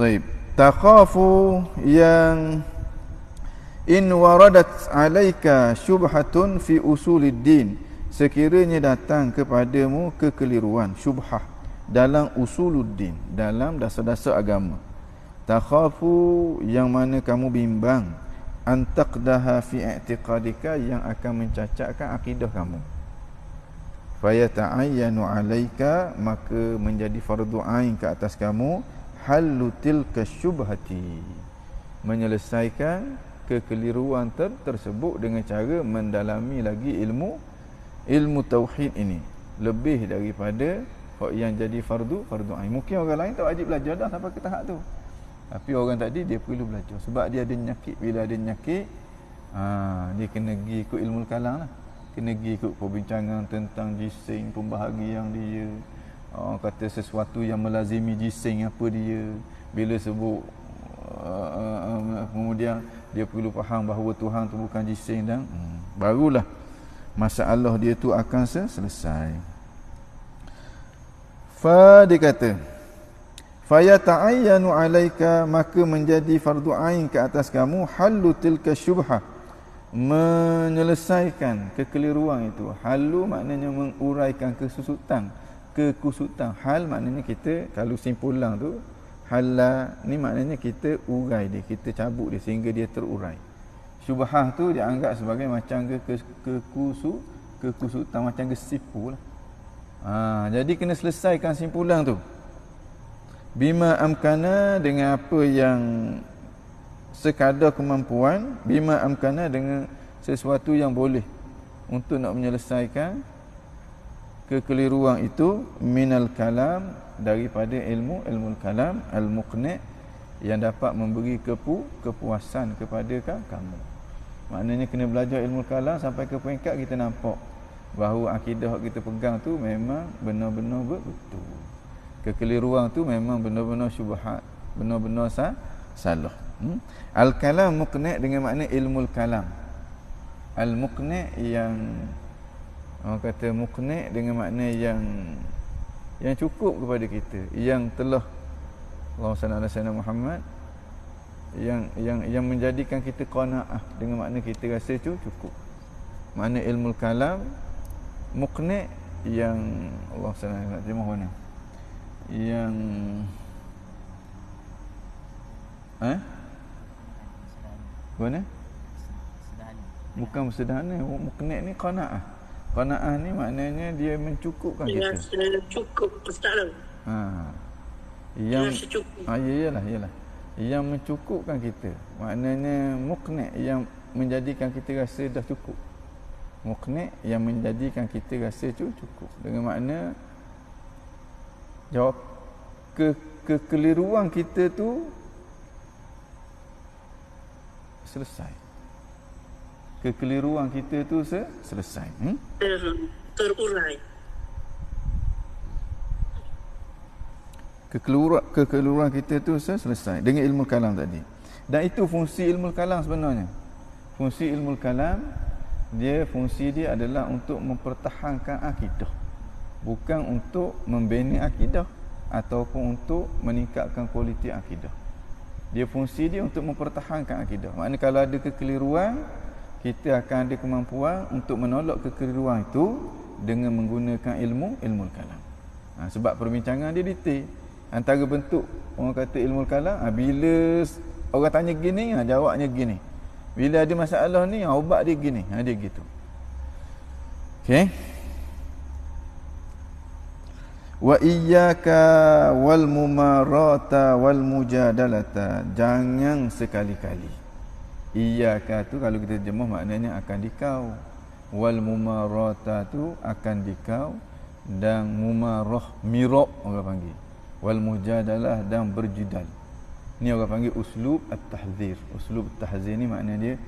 Taib. Takhafu yang in waradat alaika syubhatun fi usuluddin, sekiranya datang kepadamu kekeliruan, syubhah dalam usuluddin, dalam dasar-dasar agama. Takhafu, yang mana kamu bimbang, antaqdaha fi i'tiqadika, yang akan mencacatkan akidah kamu. Fayata'ayyanu alaika, maka menjadi fardu ain ke atas kamu, hallu tilka syubhati, menyelesaikan kekeliruan tersebut dengan cara mendalami lagi ilmu tauhid ini lebih daripada yang jadi fardu ain. Mungkin orang lain tak wajib belajar dah sampai ke tahap tu, tapi orang tadi dia perlu belajar sebab dia ada penyakit. Bila ada penyakit, dia kena pergi ikut ilmu kalam lah, kena pergi ikut perbincangan tentang jisim, pembahagian dia. Kata sesuatu yang melazimi jisim apa dia, bila sebut kemudian dia perlu faham bahawa Tuhan tu bukan jisim, dan barulah masalah dia tu akan selesai. Dia kata fayata'ayyanu 'alaika, maka menjadi fardu ain ke atas kamu halu tilka syubhah, menyelesaikan kekeliruan itu. Halu maknanya menguraikan kekusutan. Hal maknanya kita, kalau simpulan tu hala ni maknanya kita urai dia, kita cabut dia sehingga dia terurai. Syubhah tu dianggap sebagai macam kekusutan, macam kesipu lah. Jadi kena selesaikan simpulan tu. Bima amkana, dengan apa yang sekadar kemampuan. Bima amkana, dengan sesuatu yang boleh untuk nak menyelesaikan kekeliruan itu. Minal kalam, daripada ilmu kalam, al-muqni', yang dapat memberi kepuasan kepada kamu. Maknanya kena belajar ilmu kalam sampai ke peringkat kita nampak bahawa akidah kita pegang tu memang benar-benar betul. Kekeliruan tu memang benar-benar syubhat, benar-benar salah. Al-kalam muqni' dengan makna ilmu kalam. Al-muqni' yang orang kata muqni' dengan makna yang cukup kepada kita, yang telah Allahumma salli ala sayyidina Muhammad, yang menjadikan kita qanaah, dengan makna kita rasa cukup. Makna ilmu kalam muqni' yang Allah salli ala sayyidina Muhammad, yang mana? Bukan sederhana. Muqni' ni qanaah. Qanaah ni maknanya dia mencukupkan kita. Yang cukup pestana. Yang iyalah. Yang mencukupkan kita. Maknanya muqni' yang menjadikan kita rasa dah cukup. Muqni' yang menjadikan kita rasa cukup. Dengan makna jawab kekeliruan kita tu selesai. Kekeliruan kita tu selesai. Terurai. Kekeliruan kita tu selesai dengan ilmu kalam tadi. Dan itu fungsi ilmu kalam sebenarnya. Fungsi ilmu kalam, fungsi dia adalah untuk mempertahankan akidah, bukan untuk membina akidah ataupun untuk meningkatkan kualiti akidah. Fungsi dia untuk mempertahankan akidah. Maknanya kalau ada kekeliruan, kita akan ada kemampuan untuk menolak kekeliruan itu dengan menggunakan ilmu kalam. Sebab perbincangan dia detail. Antara bentuk orang kata ilmu kalam, bila orang tanya gini, jawabnya gini. Bila ada masalah ni, ubat dia gini. Dia gitu. Okey. Wa iyyaka wal mumarata wal mujadalata, jangan sekali-kali. Iyyaka tu kalau kita terjemah maknanya akan dikau. Wal mumarata tu akan dikau, dan mumarah miraq orang panggil. Wal mujadalah, dan berjidal. Ni orang panggil uslub at-tahzir. Uslub at-tahzir ni makna dia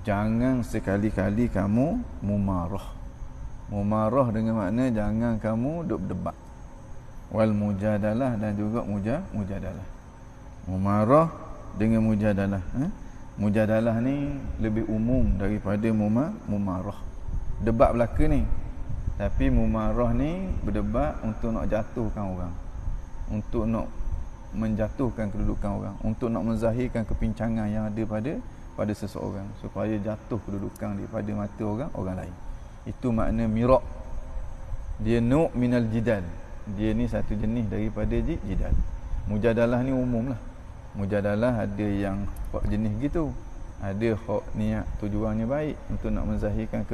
jangan sekali-kali kamu mumarah. Mumarah dengan makna jangan kamu duk berdebat. Wal mujadalah, dan juga mujadalah. Mumarah dengan mujadalah. Mujadalah ni lebih umum daripada mumarah. Debat belaka ni. Tapi mumarah ni berdebat untuk nak jatuhkan orang, untuk nak menjatuhkan kedudukan orang, untuk nak menzahirkan kepincangan yang ada pada seseorang, supaya jatuh kedudukan daripada mata orang lain. Itu makna miraq. Dia nu' minal jidal. Dia ni satu jenis daripada jidal. Mujadalah ni umum lah. Mujadalah ada yang hak jenis gitu. Ada hak niat tujuannya baik untuk nak menzahirkan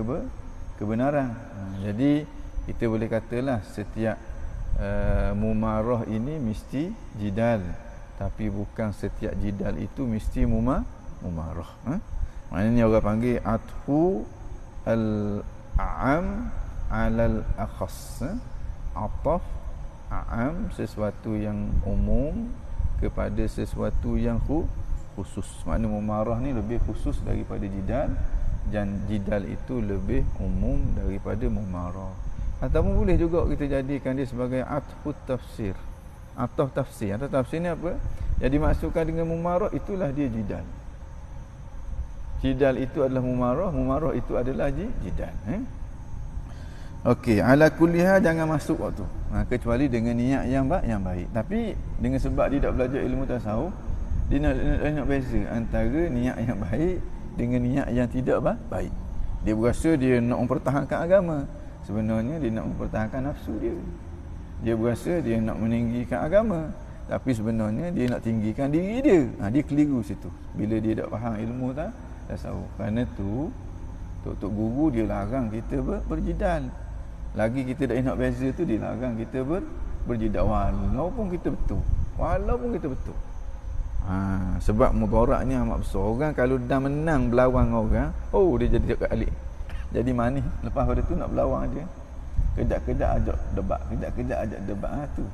kebenaran. Jadi kita boleh katalah setiap mumarah ini mesti jidal, tapi bukan setiap jidal itu mesti mumarah. Maknanya orang panggil atfu al-a'am 'alal akhas. Ataf a'am, sesuatu yang umum kepada sesuatu yang khusus. Maknanya mumarah ni lebih khusus daripada jidal, dan jidal itu lebih umum daripada mumarah. Ataupun boleh juga kita jadikan dia sebagai atfut tafsir. Ataf tafsir. Ataf tafsir ni apa? Yang dimaksudkan dengan mumarah itulah dia jidal. Jidal itu adalah mumarah, mumarah itu adalah jidal. Okey, ala kulliha, jangan masuk waktu. kecuali dengan niat yang baik. Tapi dengan sebab dia tak belajar ilmu tasawuf, dia nak beza antara niat yang baik dengan niat yang tidak baik. Dia berasa dia nak mempertahankan agama, sebenarnya dia nak mempertahankan nafsu dia. Dia berasa dia nak meninggikan agama, tapi sebenarnya dia nak tinggikan diri dia. Dia keliru situ bila dia tak faham ilmu tasawuf. Kerana tu tok guru dia larang kita berjidal. Lagi kita tak nak beza tu, dia larang kita berjidal walaupun kita betul. Sebab mudaratnya amat besar. Orang kalau dah menang berlawan orang, dia jadi dekat alik. Jadi manis. Lepas pada tu nak berlawan dia, kejap-kejap ajak debat. Tu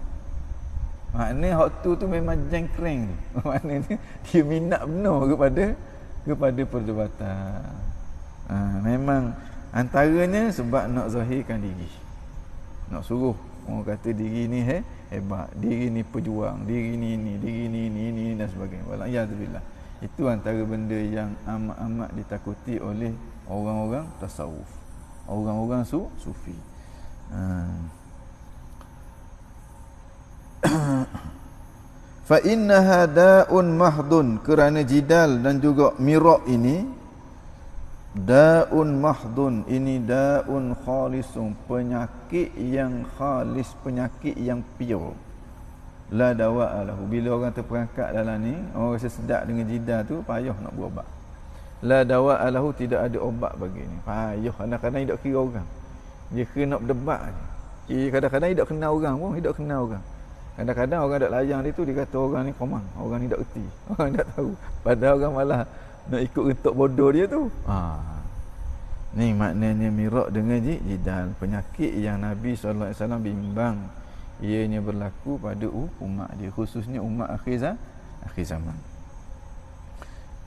maknanya hak tu memang jengkreng tu. Maknanya dia minat benar kepada perdebatan. Memang antaranya sebab nak zahirkan diri, nak suruh orang kata diri ni hebat, diri ni pejuang, diri ni dan sebagainya. Waliyadzubillah. Itu antara benda yang amat ditakuti oleh orang-orang tasawuf, orang-orang sufi. Fa innaha da'un mahdun, kerana jidal dan juga miraq ini da'un mahdun, ini da'un khalisun, penyakit yang khalis, penyakit yang pure. La dawa'a lahu. Bila orang terperangkap dalam ni, orang rasa sedap dengan jidal tu, payah nak berubat. La dawa'a lahu, tidak ada obat bagi ni. Payah, kadang-kadang tidak kira orang, dia kira nak berdebat je. Kadang-kadang tidak kenal orang pun, kadang-kadang orang tak layang dia tu, dia kata orang ni komang, orang ni tak erti, orang tak tahu, padahal orang malah nak ikut rentuk bodoh dia tu. Ni maknanya miraq dengan jidal, penyakit yang Nabi SAW bimbang ianya berlaku pada umat dia, khususnya umat akhir zaman.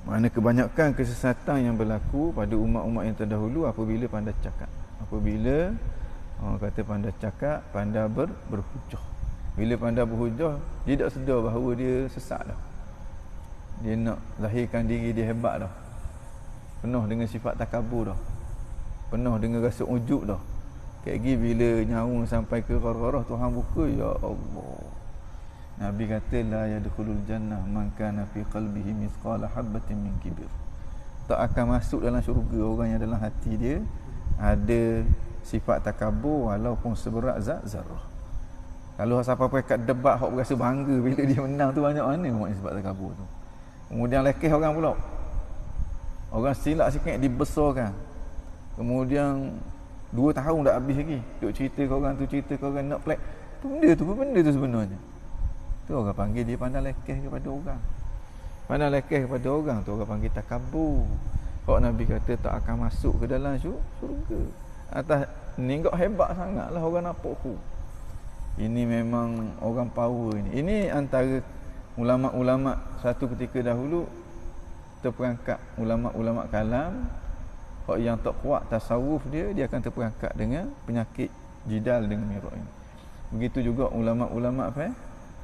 Maknanya kebanyakan kesesatan yang berlaku pada umat-umat yang terdahulu apabila pandai cakap, apabila orang kata pandai cakap, pandai berhujah. Bila pandai berhujah, dia tak sedar bahawa dia sesat dah. Dia nak lahirkan diri dia hebat dah, penuh dengan sifat takabur dah, penuh dengan rasa ujub dah. Kayak gini bila nyawa sampai ke roh-roh Tuhan buka, ya Allah, Nabi kata la yadkhulul jannah man kana fi qalbihi mithqala habatin min kibir. Tak akan masuk dalam syurga orang yang dalam hati dia ada sifat takabur walaupun seberat zarrah. Kalau siapa pekat debat hok berasa bangga bila dia menang tu, banyak mana maknanya sifat takabur tu. Kemudian lekeh orang pula, orang silap sikit dibesarkan, kemudian 2 tahun dah habis lagi duk cerita ke orang tu, cerita ke orang, nak plek tu benda tu sebenarnya tu orang panggil dia pandai lekeh kepada orang. Pandai lekeh kepada orang tu orang panggil takabur. Kok Nabi kata tak akan masuk ke dalam syurga. Atas ni kok hebat sangatlah orang nampak ku. Ini memang orang power ni. Ini antara ulama-ulama satu ketika dahulu terperangkap, ulama-ulama kalam. Kalau yang tak kuat tasawuf dia akan terperangkap dengan penyakit jidal dengan miraq ini. Begitu juga ulama-ulama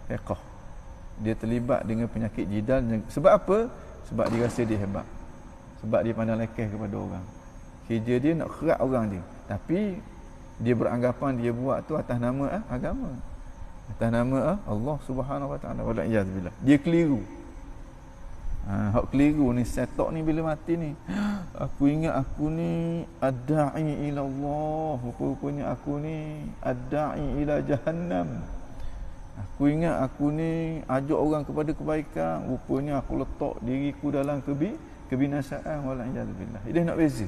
fiqh. Dia terlibat dengan penyakit jidal. Sebab apa? Sebab dia rasa dia hebat. Sebab dia pandai lekeh kepada orang. Kerja dia nak kerat orang dia. Tapi dia beranggapan dia buat tu atas nama agama, atas nama Allah Subhanahu Wa Taala. Waliyadzubillah. Dia keliru. Hak keliru ni, setok ni bila mati ni, aku ingat aku ni ad-da'i ila Allah, rupanya aku ni ad-da'i ila jahannam. Aku ingat aku ni ajak orang kepada kebaikan, rupanya aku letak diriku dalam kebinasaan. Waliyadzubillah. Dia nak beza.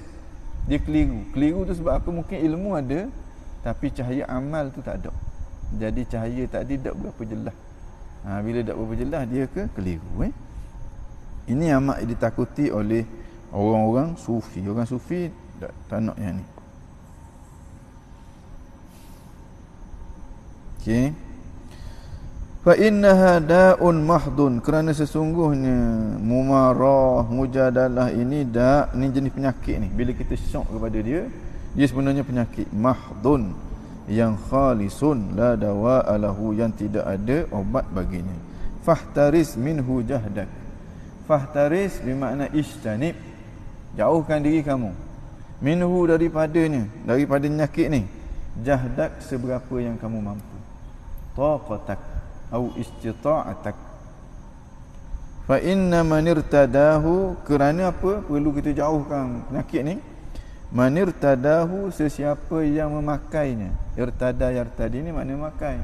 Dia keliru tu sebab apa? Mungkin ilmu ada tapi cahaya amal tu tak ada. Jadi cahaya tadi tak berapa jelas. Bila tak berapa jelas dia keliru. Ini amat ditakuti oleh orang-orang sufi. Orang sufi tak nak yang ni. Okey. Fa innaha da'un mahdun, kerana sesungguhnya mumarah, mujadalah ini ni jenis penyakit ni. Bila kita syok kepada dia sebenarnya penyakit mahdun yang khalisun la dawa'a lahu, yang tidak ada obat baginya. Fahtaris minhu jahdak. Fahtaris bermakna istanib, jauhkan diri kamu, minhu daripadanya, daripada penyakit ni. jahdak seberapa yang kamu mampu, taqatak au istita'atak. Fa inna man irtadahu, kerana apa perlu kita jauhkan penyakit ni? Man irtadahu, sesiapa yang memakainya. Irtada yartadi ni makna memakai.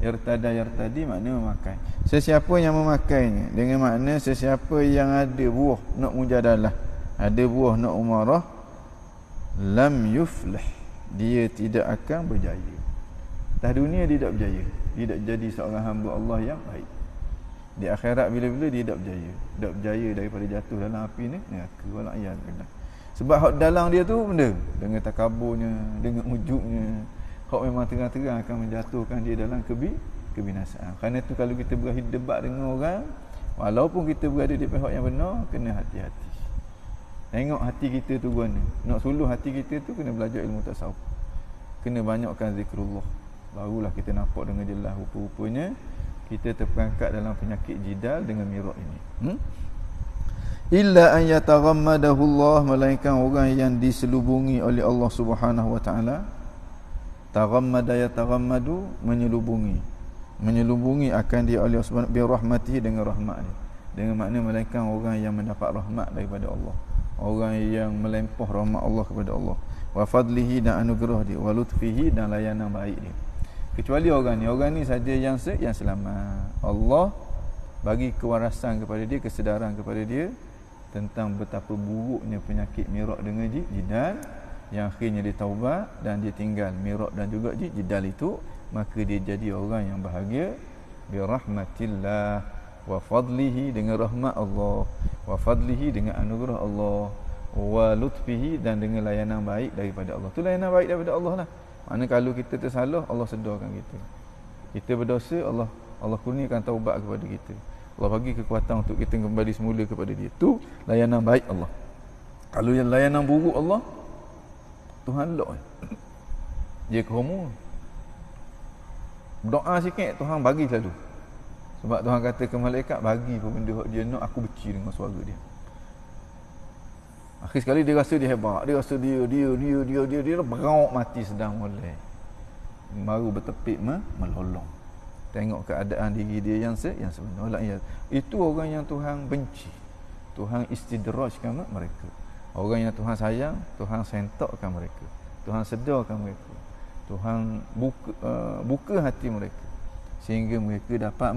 Irtada yartadi makna memakai. Sesiapa yang memakainya, dengan makna sesiapa yang ada buah nak mujadalah, ada buah nak umarah, lam yuflih, dia tidak akan berjaya. Atas dunia dia tidak berjaya, tidak jadi seorang hamba Allah yang baik. Di akhirat bila-bila dia tidak berjaya, tidak berjaya daripada jatuh dalam api ni neraka, wala'iyadzubillah. Sebab hak dalam dia tu benda dengan takaburnya, dengan ujubnya, hak memang terang-terang akan menjatuhkan dia dalam kebinasaan. Kerana tu kalau kita berakhir debat dengan orang, walaupun kita berada di pihak yang benar, kena hati-hati. Tengok hati kita tu guna. Nak suluh hati kita tu kena belajar ilmu tasawuf. Kena banyakkan zikrullah. Barulah kita nampak dengan jelas rupa-rupanya kita terperangkap dalam penyakit jidal dengan mirak ini. Illa an yataghammadahu Allah, melainkan orang yang diselubungi oleh Allah Subhanahu wa taala. Taghammada yataghammadu, menyelubungi akan dia oleh Allah Subhanahu bi rahmatihi, dengan rahmat dia. Dengan makna melainkan orang yang mendapat rahmat daripada Allah, orang yang melempah rahmat Allah kepada Allah, wa fadlihi, dan anugerah dia, wa lutfihi, dan layanan baik dia. Kecuali orang ni saja yang selamat. Allah bagi kewarasan kepada dia, kesedaran kepada dia tentang betapa buruknya penyakit mirak dengan jidal, yang akhirnya dia taubat dan dia tinggal mirak dan juga jidal itu, maka dia jadi orang yang bahagia bi rahmatillah wa fadlihi, dengan rahmat Allah, wa fadlihi, dengan anugerah Allah, wa lutfihi, dan dengan layanan baik daripada Allah. Tu layanan baik daripada Allah lah. Maknanya kalau kita tersalah, Allah sedarkan kita. Kita berdosa, Allah kurniakan taubat kepada kita. Allah bagi kekuatan untuk kita kembali semula kepada dia. Tu layanan baik Allah. Kalau yang layanan buruk Allah, Tuhan lock dia kehomo. Doa sikit Tuhan bagi selalu. Sebab Tuhan kata ke malaikat, bagi apa benda dia nak, aku benci dengan suara dia. Akhir sekali dia rasa dia hebat, dia rasa dia berauk mati sedang molek. Baru bertepik melolong. Tengok keadaan diri dia yang sebenar. Itu orang yang Tuhan benci. Tuhan istidrajkan mereka. Orang yang Tuhan sayang, Tuhan sentakkan mereka. Tuhan sedarkan mereka. Tuhan buka hati mereka sehingga mereka dapat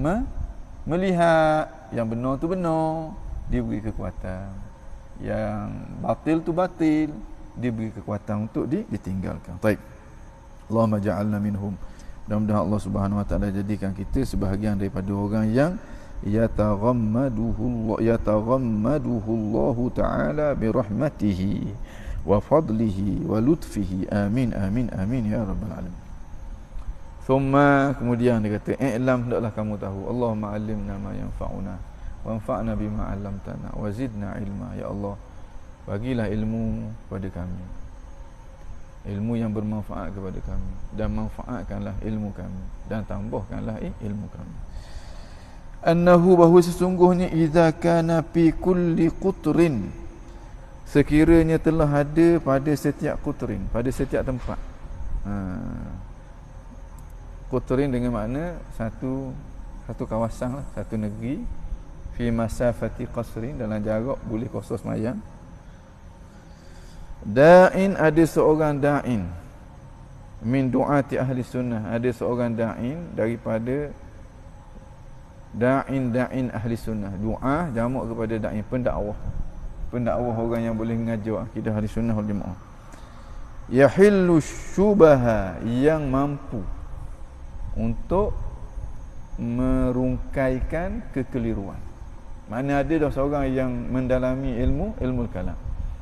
melihat yang benar tu benar, dia beri kekuatan. Yang batil tu batil, dia beri kekuatan untuk ditinggalkan. Baik. Allahumma ja'alna minhum. Mudah-mudahan Allah Subhanahu wa taala jadikan kita sebahagian daripada orang yang yataghammaduhu Allah taala bi rahmatihi wa fadlihi wa lutfihi. Amin amin amin ya rabbal alamin. Thumma, kemudian dia kata, i'lam, hendaklah kamu tahu, Allahumma 'allimna ma yanfa'una wanfa'na bima 'allamtana wa zidna ilma. Ya Allah, bagilah ilmu kepada kami, ilmu yang bermanfaat kepada kami, dan manfaatkanlah ilmu kami, dan tambahkanlah ilmu kami. Annahu, bahawa sesungguhnya, idza kana fi kulli qutrin, sekiranya telah ada pada setiap qutrin, pada setiap tempat. Qutrin dengan makna satu kawasan lah, satu negeri. Fi masafati qasrin, dalam jarak boleh qasar semayang. Da'in, ada seorang da'in min du'ati ahli sunnah, ada seorang da'in daripada da'in ahli sunnah. Du'a jamak kepada da'in, pendakwah orang yang boleh mengajar akidah ahli sunnah wal jamaah. Yahillu syubaha, yang mampu untuk merungkaikan kekeliruan. Mana ada dah seorang yang mendalami ilmu kalam.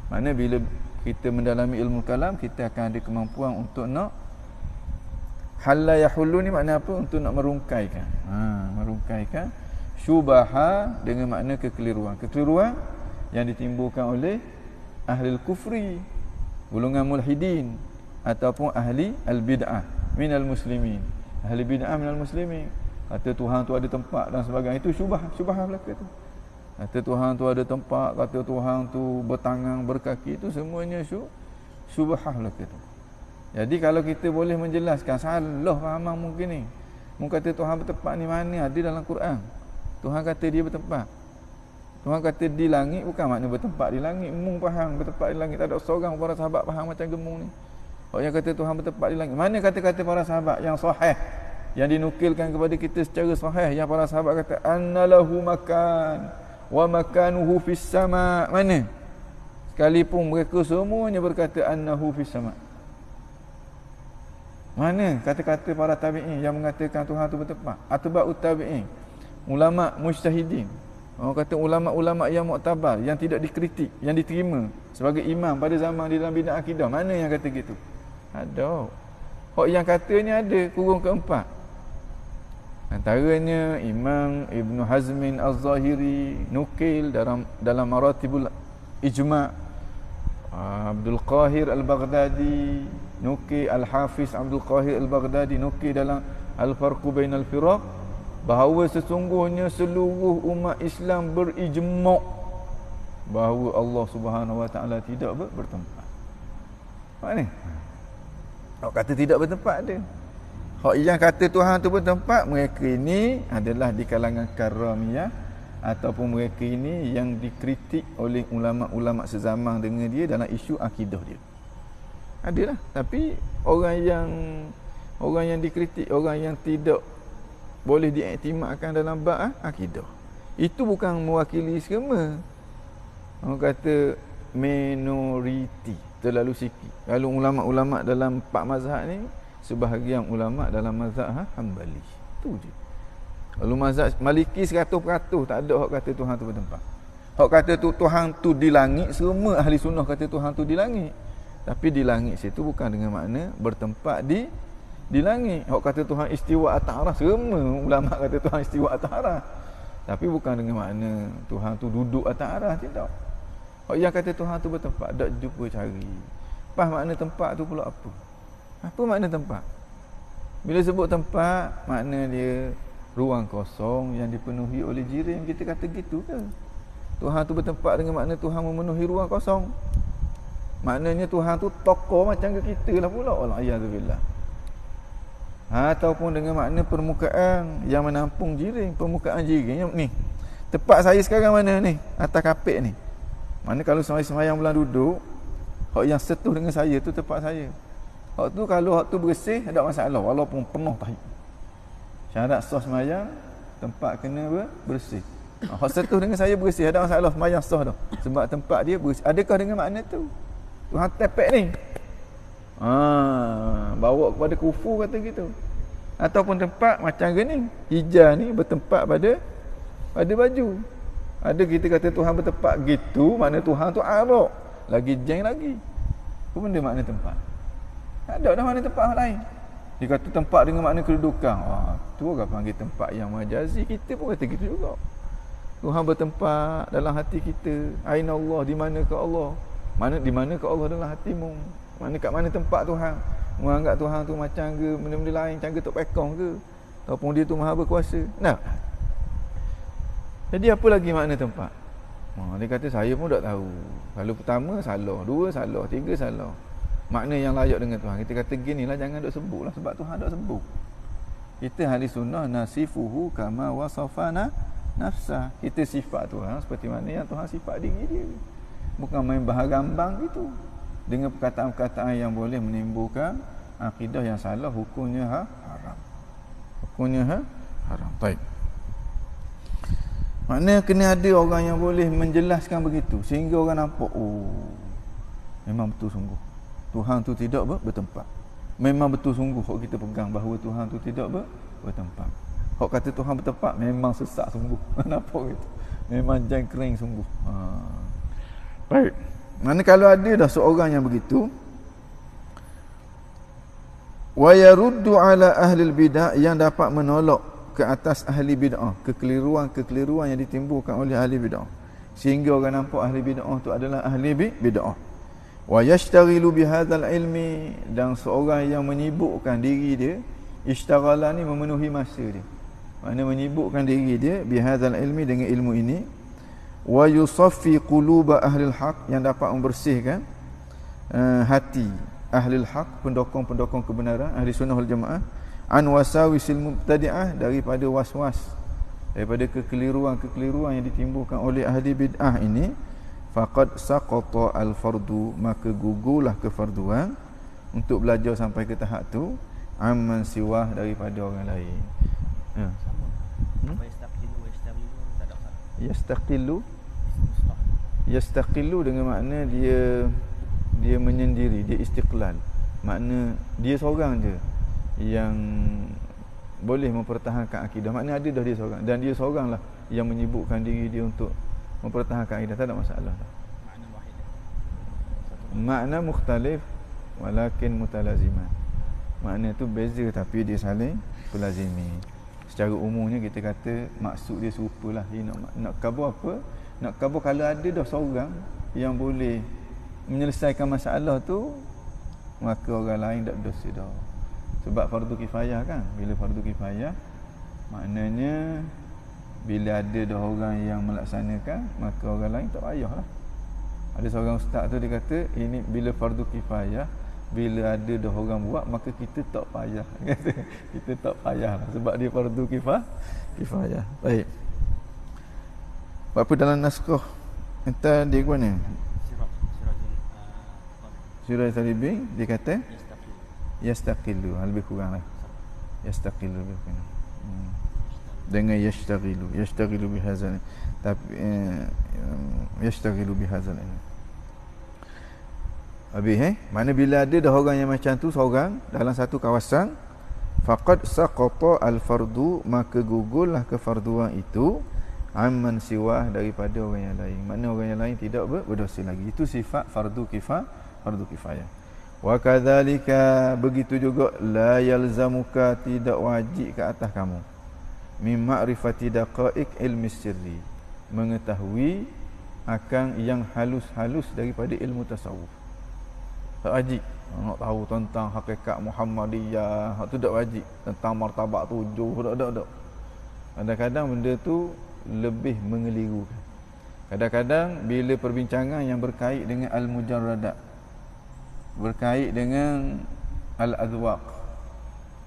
Mana bila kita mendalami ilmu kalam, kita akan ada kemampuan untuk nak halla yahullu ni makna apa? Untuk nak merungkaikan. Merungkaikan syubaha dengan makna kekeliruan. Kekeliruan yang ditimbulkan oleh ahli kufri, golongan mulhidin, ataupun ahli al-bid'ah minal muslimin. Ahli bid'ah minal muslimin, kata Tuhan tu ada tempat dan sebagainya, itu syubhah belaka tu. Kata Tuhan tu ada tempat, kata Tuhan tu bertangan berkaki, itu semuanya syubhah belaka tu. Jadi kalau kita boleh menjelaskan, salah fahaman mungkin ni. Mungkin kata Tuhan bertempat ni mana ada dalam Quran. Tuhan kata dia bertempat. Tuhan kata di langit bukan makna bertempat di langit. Mung faham bertempat di langit. Tak ada seorang para sahabat faham macam gemung ni. Orang yang kata Tuhan bertempat di langit. Mana kata-kata para sahabat yang sahih, yang dinukilkan kepada kita secara sahih, yang para sahabat kata annalahu makan wa makanuhu fis sama'. Mana? Sekalipun mereka semuanya berkata annahu fis sama'. Mana kata-kata para tabi'in yang mengatakan Tuhan tu bertempat? Atba'ut tabi'in, ulama mujtahidin. Orang kata ulama-ulama yang muktabar, yang tidak dikritik, yang diterima sebagai imam pada zaman di dalam bidang akidah. Mana yang kata gitu? Ada. Hak yang katanya ada kurung keempat. Antaranya Imam Ibn Hazmin Al-Zahiri nukil dalam Maratibul Ijma', Abdul Qahir Al-Baghdadi nukil, Al-Hafiz Abdul Qahir Al-Baghdadi nukil dalam Al-Farqu Bainal Firaq, bahawa sesungguhnya seluruh umat Islam berijma' bahawa Allah Subhanahu Wa Taala tidak bertempat. Mana? Hak kata tidak bertempat ada. Hak yang kata Tuhan tu bertempat, mereka ini adalah di kalangan karamiyah, ataupun mereka ini yang dikritik oleh ulama-ulama sezaman dengan dia dalam isu akidah dia. Adalah, tapi orang yang dikritik, orang yang tidak boleh diiktimadkan dalam bab akidah, itu bukan mewakili semua. Orang kata minoriti, terlalu sikit. Kalau ulama-ulama dalam 4 mazhab ni, sebahagian ulama dalam mazhab Hanbali. Itu je. Kalau mazhab Maliki 100% tak ada hak kata Tuhan tu bertempat. Hak kata tu Tuhan tu di langit, semua ahli sunnah kata Tuhan tu di langit. Tapi di langit situ bukan dengan makna bertempat di langit. Hak kata Tuhan istiwa atas arah, semua ulama kata Tuhan istiwa atas arah. Tapi bukan dengan makna Tuhan tu duduk atas arah, tidak. Hak yang kata Tuhan tu bertempat, dak jumpa cari. Pas makna tempat tu pula apa? Apa makna tempat? Bila sebut tempat, makna dia ruang kosong yang dipenuhi oleh jirim. Kita kata gitu ke? Tuhan tu bertempat dengan makna Tuhan memenuhi ruang kosong. Maknanya Tuhan tu tokoh macam ke kita lah pula. Wa'alaikumsalam. Ataupun dengan makna permukaan yang menampung jirim. Permukaan jirim ni. Tempat saya sekarang mana ni? Atas kapek ni. Mana kalau saya semayang bulan duduk, hak yang setuh dengan saya tu tempat saya. Hak tu kalau hak tu bersih, tak masalah walaupun penuh tahi. Syarat sah semayang, tempat kena bersih. Hak setuh dengan saya bersih, tak masalah semayang sah dah. Sebab tempat dia bersih. Adakah dengan makna tu? Tuhan tepek ni. Bawa kepada kufur kata gitu. Ataupun tempat macam gini, hijau ni bertempat pada baju. Ada kita kata Tuhan bertempat gitu, makna Tuhan tu arak. Lagi jeng lagi. Apa benda makna tempat? Tak ada dah makna tempat lain. Dia kata tempat dengan makna kedudukan. Tu orang panggil tempat yang majazi. Kita pun kata gitu juga. Tuhan bertempat dalam hati kita. Aina Allah, di mana ke Allah? Di mana ke Allah dalam hatimu? Mana kat mana tempat Tuhan? Menganggap Tuhan tu macam ke benda-benda lain, macam ke tok pekong ke? Ataupun dia tu maha berkuasa. Nah. Jadi apa lagi makna tempat? Dia kata saya pun tak tahu. Kalau pertama salah, 2 salah, 3 salah. Makna yang layak dengan Tuhan. Kita kata ginilah, jangan duk sebutlah sebab Tuhan duk sebut. Kita ahli sunnah nasifuhu kama wasafana nafsa. Kita sifat Tuhan seperti mana yang Tuhan sifat diri dia. Bukan main bahar gambang gitu. Dengan perkataan-perkataan yang boleh menimbulkan akidah yang salah, hukumnya haram. Hukumnya haram. Baik. Maknanya kena ada orang yang boleh menjelaskan begitu sehingga orang nampak, memang betul sungguh Tuhan tu tidak bertempat. Memang betul sungguh hak kita pegang bahawa Tuhan tu tidak bertempat. Hak kata Tuhan bertempat memang sesak sungguh. Nampak gitu. Memang jangkring sungguh. Baik. Mana kalau ada dah seorang yang begitu, wa yaruddu ala ahli bidah, yang dapat menolak ke atas ahli bid'ah, kekeliruan yang ditimbulkan oleh ahli bid'ah, sehingga orang nampak ahli bid'ah tu adalah ahli bid'ah. Wa yashtaghilu bihadzal ilmi, dan seorang yang menyibukkan diri dia, ishtaghala ni memenuhi masa dia, maknanya menyibukkan diri dia bihadzal ilmi, dengan ilmu ini. Wa yusaffi quluba ahli al-haq, yang dapat membersihkan hati ahli al-haq, pendokong-pendokong kebenaran, ahli sunnah wal jamaah, an wasawisil mubtadi'ah, daripada was-was, daripada kekeliruan-kekeliruan yang ditimbulkan oleh ahli bid'ah ini, faqad saqata al-fardu, maka gugurlah kefarduan untuk belajar sampai ke tahap tu, amman siwah, daripada orang lain. Ya. Yastaqillu dengan makna dia menyendiri, dia istiqlal. Makna dia seorang je yang boleh mempertahankan akidah. Makna ada dah dia seorang, dan dia seoranglah yang menyibukkan diri dia untuk mempertahankan akidah. Tak ada masalah. Makna mukhtalif walakin mutalaziman. Makna tu beza tapi dia saling pelazimi. Secara umumnya kita kata maksud dia serupalah. Dia nak kabur apa? Nak kabur kalau ada dah seorang yang boleh menyelesaikan masalah tu, maka orang lain tak dosa dah. Sebab fardu kifayah kan. Bila fardu kifayah, maknanya bila ada dah orang yang melaksanakan, maka orang lain tak payahlah. Ada seorang ustaz tu dia kata, ini bila fardu kifayah, bila ada dah orang buat, maka kita tak payah. Kita tak payah lah, sebab dia fardu kifayah. Baik. Apa dalam naskah entah dia ke mana? Surah Talibin dia kata yastaqillu, lebih kurang lah. Yastaqillu lebih kurang. Dengan yashtaghilu bihazal, tapi yashtaghilu bihazal ini. Habis mana bila ada dah orang yang macam tu seorang dalam satu kawasan, faqad saqata al-fardu, maka gugurlah kefarduan itu, amman siwah, daripada orang yang lain. Makna orang yang lain tidak berdosa lagi. Itu sifat fardu kifayah. Wa kadzalika, begitu juga, la yalzamuka, tidak wajib ke atas kamu, min ma'rifati daqaiq ilmi sirri, mengetahui akan yang halus-halus daripada ilmu tasawuf. Tak wajib nak tahu tentang hakikat Muhammadiyah, hak tu tak wajib. Tentang martabat 7 tak. Kadang-kadang benda tu lebih mengelirukan. Kadang-kadang bila perbincangan yang berkait dengan al-mujarradat, berkait dengan al-adwaq,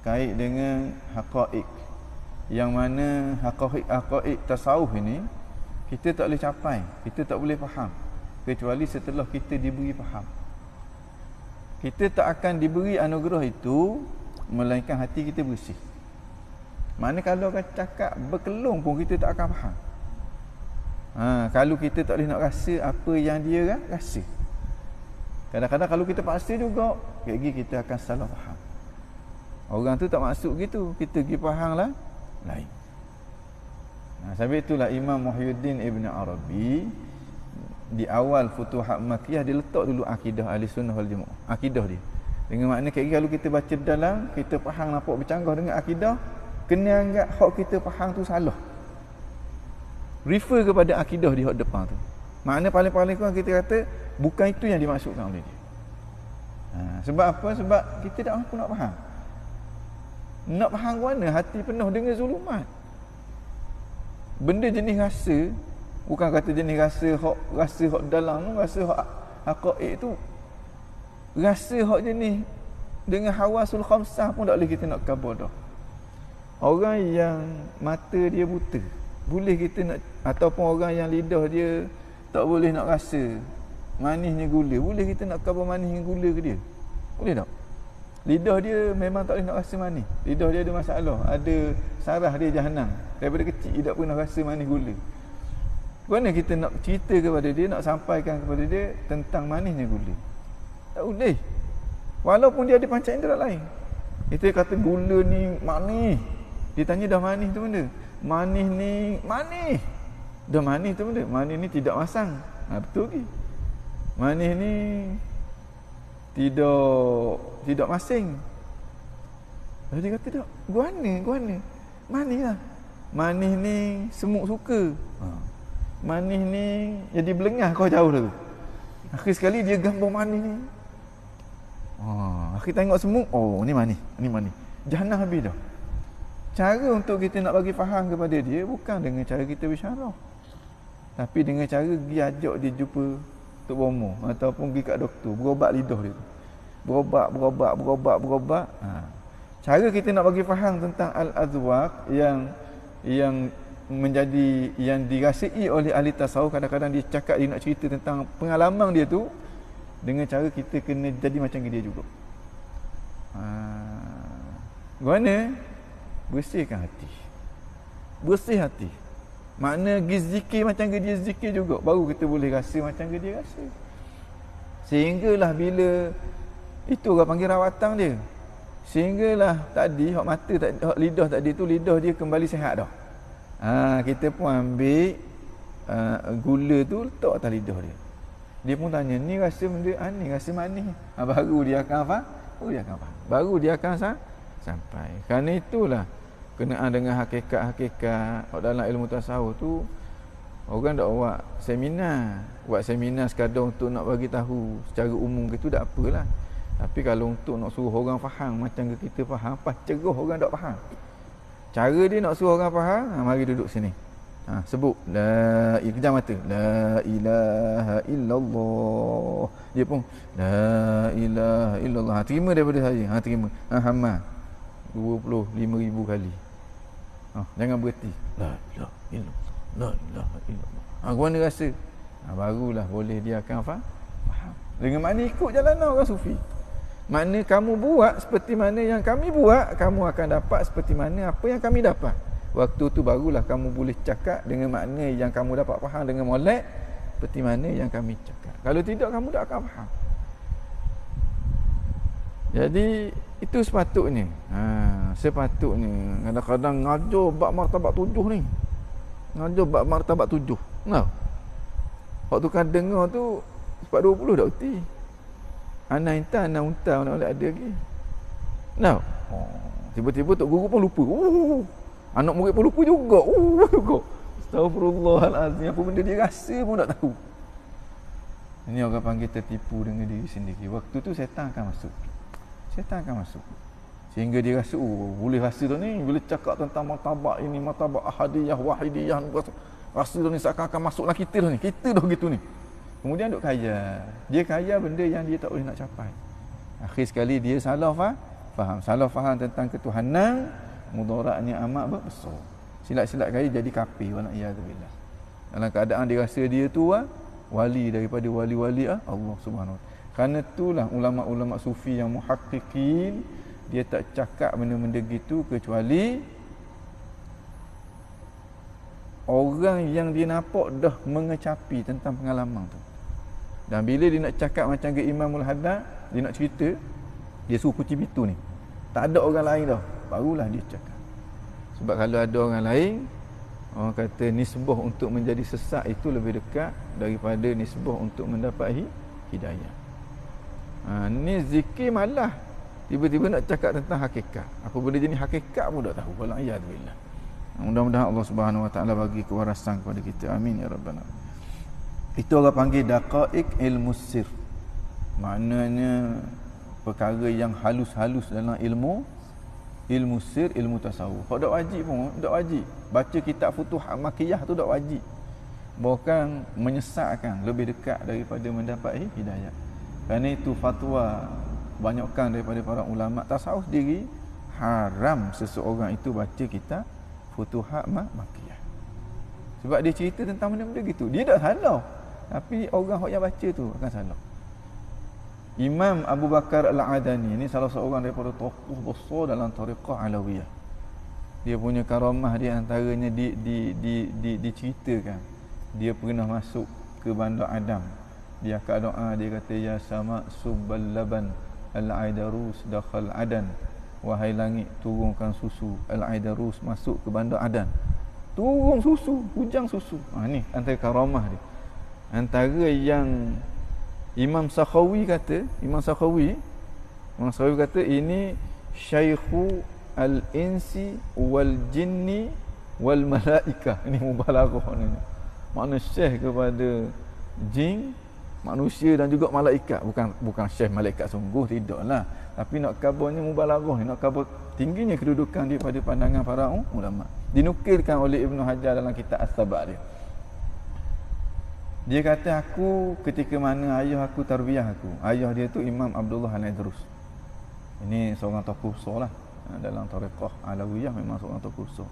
kait dengan haqaiq, yang mana haqaiq tasawuf ini kita tak boleh capai, kita tak boleh faham kecuali setelah kita diberi faham. Kita tak akan diberi anugerah itu melainkan hati kita bersih. Mana kalau kau cakap berkelung pun kita tak akan faham. Kalau kita tak boleh nak rasa apa yang dia rasa. Kadang-kadang kalau kita paksa juga, kita akan salah faham. Orang tu tak maksud gitu, kita pergi faham lah lain. Sebab itulah Imam Muhyiddin Ibn Arabi di awal Futuhat Makkiyah dia letak dulu akidah ahli sunnah wal jamaah. Akidah dia dengan makna kalau kita baca dalam, kita faham nampak bercanggah dengan akidah, kena anggap hak kita faham tu salah, refer kepada akidah di hak depan tu. Makna paling-paling kurang kita kata bukan itu yang dimaksudkan oleh dia. Sebab apa? Sebab kita tak mampu nak faham. Nak faham ke mana? Hati penuh dengan zulumat. Benda jenis rasa, bukan kata jenis rasa hak dalam tu, rasa hak haqaiq tu, rasa hak jenis dengan hawasul khamsah pun tak boleh kita nak kabur dah. Orang yang mata dia buta, boleh kita nak, ataupun orang yang lidah dia tak boleh nak rasa manisnya gula, boleh kita nak kabur manisnya gula ke dia? Boleh tak? Lidah dia memang tak boleh nak rasa manis. Lidah dia ada masalah, ada sarah dia jahanam. Daripada kecil dia tak pernah rasa manis gula. Bagaimana kita nak cerita kepada dia, nak sampaikan kepada dia tentang manisnya gula? Tak boleh. Walaupun dia ada panca indera lain. Kita kata gula ni manis. Dia tanya dah manis tu benda. Manis ni manis. Dah manis tu benda. Manis ni tidak masam. Betul ke? Manis ni tidak masing. Lalu dia kata tak, guana. Manis lah. Manis ni semut suka. Manis ni jadi belengah kau jauh dah tu. Akhir sekali dia gambar manis ni. Akhir tengok semut, oh ni manis. Jahanam habis dah. Cara untuk kita nak bagi faham kepada dia bukan dengan cara kita bersyarah, tapi dengan cara pergi ajak dia jumpa Tok Bomo ataupun pergi kat doktor berobat lidah dia. Berobat. Cara kita nak bagi faham tentang al-azwaq yang menjadi yang dirasai oleh ahli tasawuf, kadang-kadang dia cakap, dia nak cerita tentang pengalaman dia tu dengan cara kita kena jadi macam dia juga. Gimana? Bersihkan hati. Bersih hati. Makna zikir macam dia zikir juga, baru kita boleh rasa macam dia rasa. Sehinggalah bila itu orang panggil rawatan dia. Sehinggalah tadi hak mata tadi, hak lidah tadi tu, lidah dia kembali sihat dah. Kita pun ambil gula tu letak atas lidah dia. Dia pun tanya, ni rasa benda ni rasa manis. Baru dia akan faham. Baru dia akan sampai. Kerana itulah kenaan dengan hakikat-hakikat dalam ilmu tasawuf tu. Orang dak buat seminar sekadar untuk nak bagi tahu secara umum gitu tak apalah. Tapi kalau untuk nak suruh orang faham macam kita faham, pas ceroh orang tak faham. Cara dia nak suruh orang faham, mari duduk sini. Sebut kejam mata. La ilaha illallah. Dia pun la ilaha illallah. Terima daripada saya. Terima. Hama 25,000 kali. Jangan berhenti. La ilaha illallah. La ilaha illallah. Kau mana rasa? Barulah boleh dia akan faham. Dengan makna ikut jalanan orang sufi. Makna kamu buat seperti mana yang kami buat, kamu akan dapat seperti mana apa yang kami dapat. Waktu tu barulah kamu boleh cakap dengan makna yang kamu dapat faham dengan molek seperti mana yang kami cakap. Kalau tidak, kamu tak akan faham. Jadi itu sepatutnya. Sepatutnya kadang-kadang ngajar bab martabat 7 ni. Ngajar bab martabat 7. Waktu kan dengar tu 420 dah uti. Anak unta mana ada lagi. Tiba-tiba tok guru pun lupa. Anak murid pun lupa juga. Astagfirullahalazim. Apa benda dia rasa pun tak tahu. Ini orang panggil tertipu dengan diri sendiri. Waktu tu syaitan akan masuk. Sehingga dia rasa, boleh rasa tu ni, bila cakap tentang martabak ini, martabak ahadiyah, wahidiyah, rasa tu ni seakan-akan masuklah kita dah ni. Kita dah gitu ni. Kemudian duk kaya. Dia kaya benda yang dia tak boleh nak capai. Akhir sekali dia salah faham. Salah faham tentang ketuhanan, mudaratnya amat besar. Silap-silap kali jadi kafir, wala'iyadzubillah. Dalam keadaan dia rasa dia tu wali daripada wali-wali Allah Subhanahu wa taala. Kerana itulah ulama-ulama sufi yang muhaqqiqin, dia tak cakap benda-benda gitu kecuali orang yang dia nampak dah mengecapi tentang pengalaman tu. Dan bila dia nak cakap macam ke Imamul Haddad, dia nak cerita, dia suruh kuci bitu ni. Tak ada orang lain dah, barulah dia cakap. Sebab kalau ada orang lain, orang kata nisbah untuk menjadi sesat itu lebih dekat daripada nisbah untuk mendapat hidayah. Ni zikir malah tiba-tiba nak cakap tentang hakikat. Apa benda jenis hakikat pun tak tahu. Wala'iyadzubillah. Mudah-mudahan Allah Subhanahu wa taala bagi kewarasan kepada kita. Amin ya rabbal alamin. Itu orang panggil daqaiq ilmu sir. Maknanya perkara yang halus-halus dalam ilmu sir, ilmu tasawuf. Kau tak wajib pun, tak wajib. Baca kitab Futuhat Makkiyah tu tak wajib. Bukan menyesatkan, lebih dekat daripada mendapat hidayah. Kerana itu fatwa banyakkan daripada para ulama tasawuf sendiri, haram seseorang itu baca kitab Futuhat Makkiyah. Sebab dia cerita tentang benda-benda gitu. Dia tak salah, tapi orang yang baca tu akan salah. Imam Abu Bakar Al-Adani ni salah seorang daripada tokoh besar dalam tariqah Alawiyah. Dia punya karamah dia antaranya diceritakan. Dia pernah masuk ke bandar Adam. Dia akad doa, dia kata ya sama subbal laban al-aidarus dakhal adan. Wahai langit, turunkan susu. Al-aidarus masuk ke bandar Adan. Turun susu, hujang susu. Ni antara karamah dia. Antara yang Imam Sakhawi kata ini Syaikhu al-insi wal jinni wal malaikah. Ini mubalaghah ni. Makna syekh kepada jin, manusia dan juga malaikat. Bukan syekh malaikat sungguh, tidaklah. Tapi nak kabarnya mubalaghah, nak kabar tingginya kedudukan dia pada pandangan para ulama. Dinukilkan oleh Ibnu Hajar dalam kitab As-Sabak dia. Dia kata aku ketika mana ayah aku tarbiyah aku. Ayah dia tu Imam Abdullah Al-Idrus. Ini seorang tokoh besar lah dalam tarekat Alawiyah, memang seorang tokoh besar.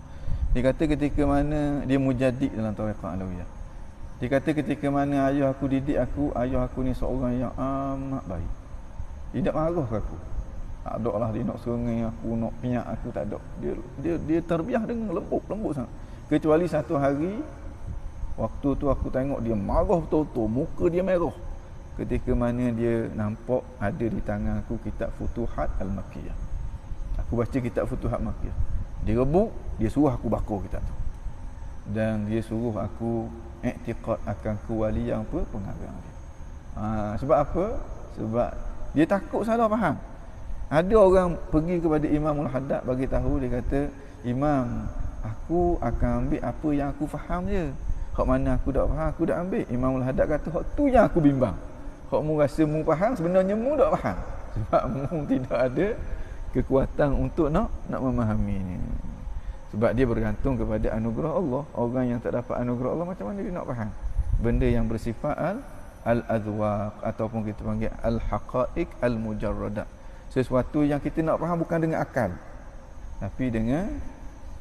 Dia kata ketika mana dia mujaddid dalam tarekat Alawiyah. Dia kata ketika mana ayah aku didik aku, ayah aku ni seorang yang amat baik. Tidak marah ke aku. Tak ada lah dia nak serengai aku, nak piak aku, tak ada. Dia tarbiyah dengan lembut sangat. Kecuali satu hari waktu tu aku tengok dia marah betul-betul, muka dia merah. Ketika mana dia nampak ada di tangan aku kitab Futuhat Al-Makkiyah. Aku baca kitab Futuhat Makkiyah. Dia rebut, dia suruh aku bakar kitab tu. Dan dia suruh aku i'tiqad akan kewalian pengarang dia. Sebab apa? Sebab dia takut salah faham. Ada orang pergi kepada Imamul Haddad bagi tahu, dia kata, "Imam, aku akan ambil apa yang aku faham je. Hak mana aku tak faham, aku dah ambil." Imamul Haddad kata, "Hak tu yang aku bimbang. Hak mu rasa mu faham, sebenarnya mu tak faham. Sebab mu tidak ada kekuatan untuk nak memahami ni." Sebab dia bergantung kepada anugerah Allah. Orang yang tak dapat anugerah Allah, macam mana dia nak faham benda yang bersifat al-adwaq ataupun kita panggil al-haqaiq al-mujarradah. Sesuatu yang kita nak faham bukan dengan akal, tapi dengan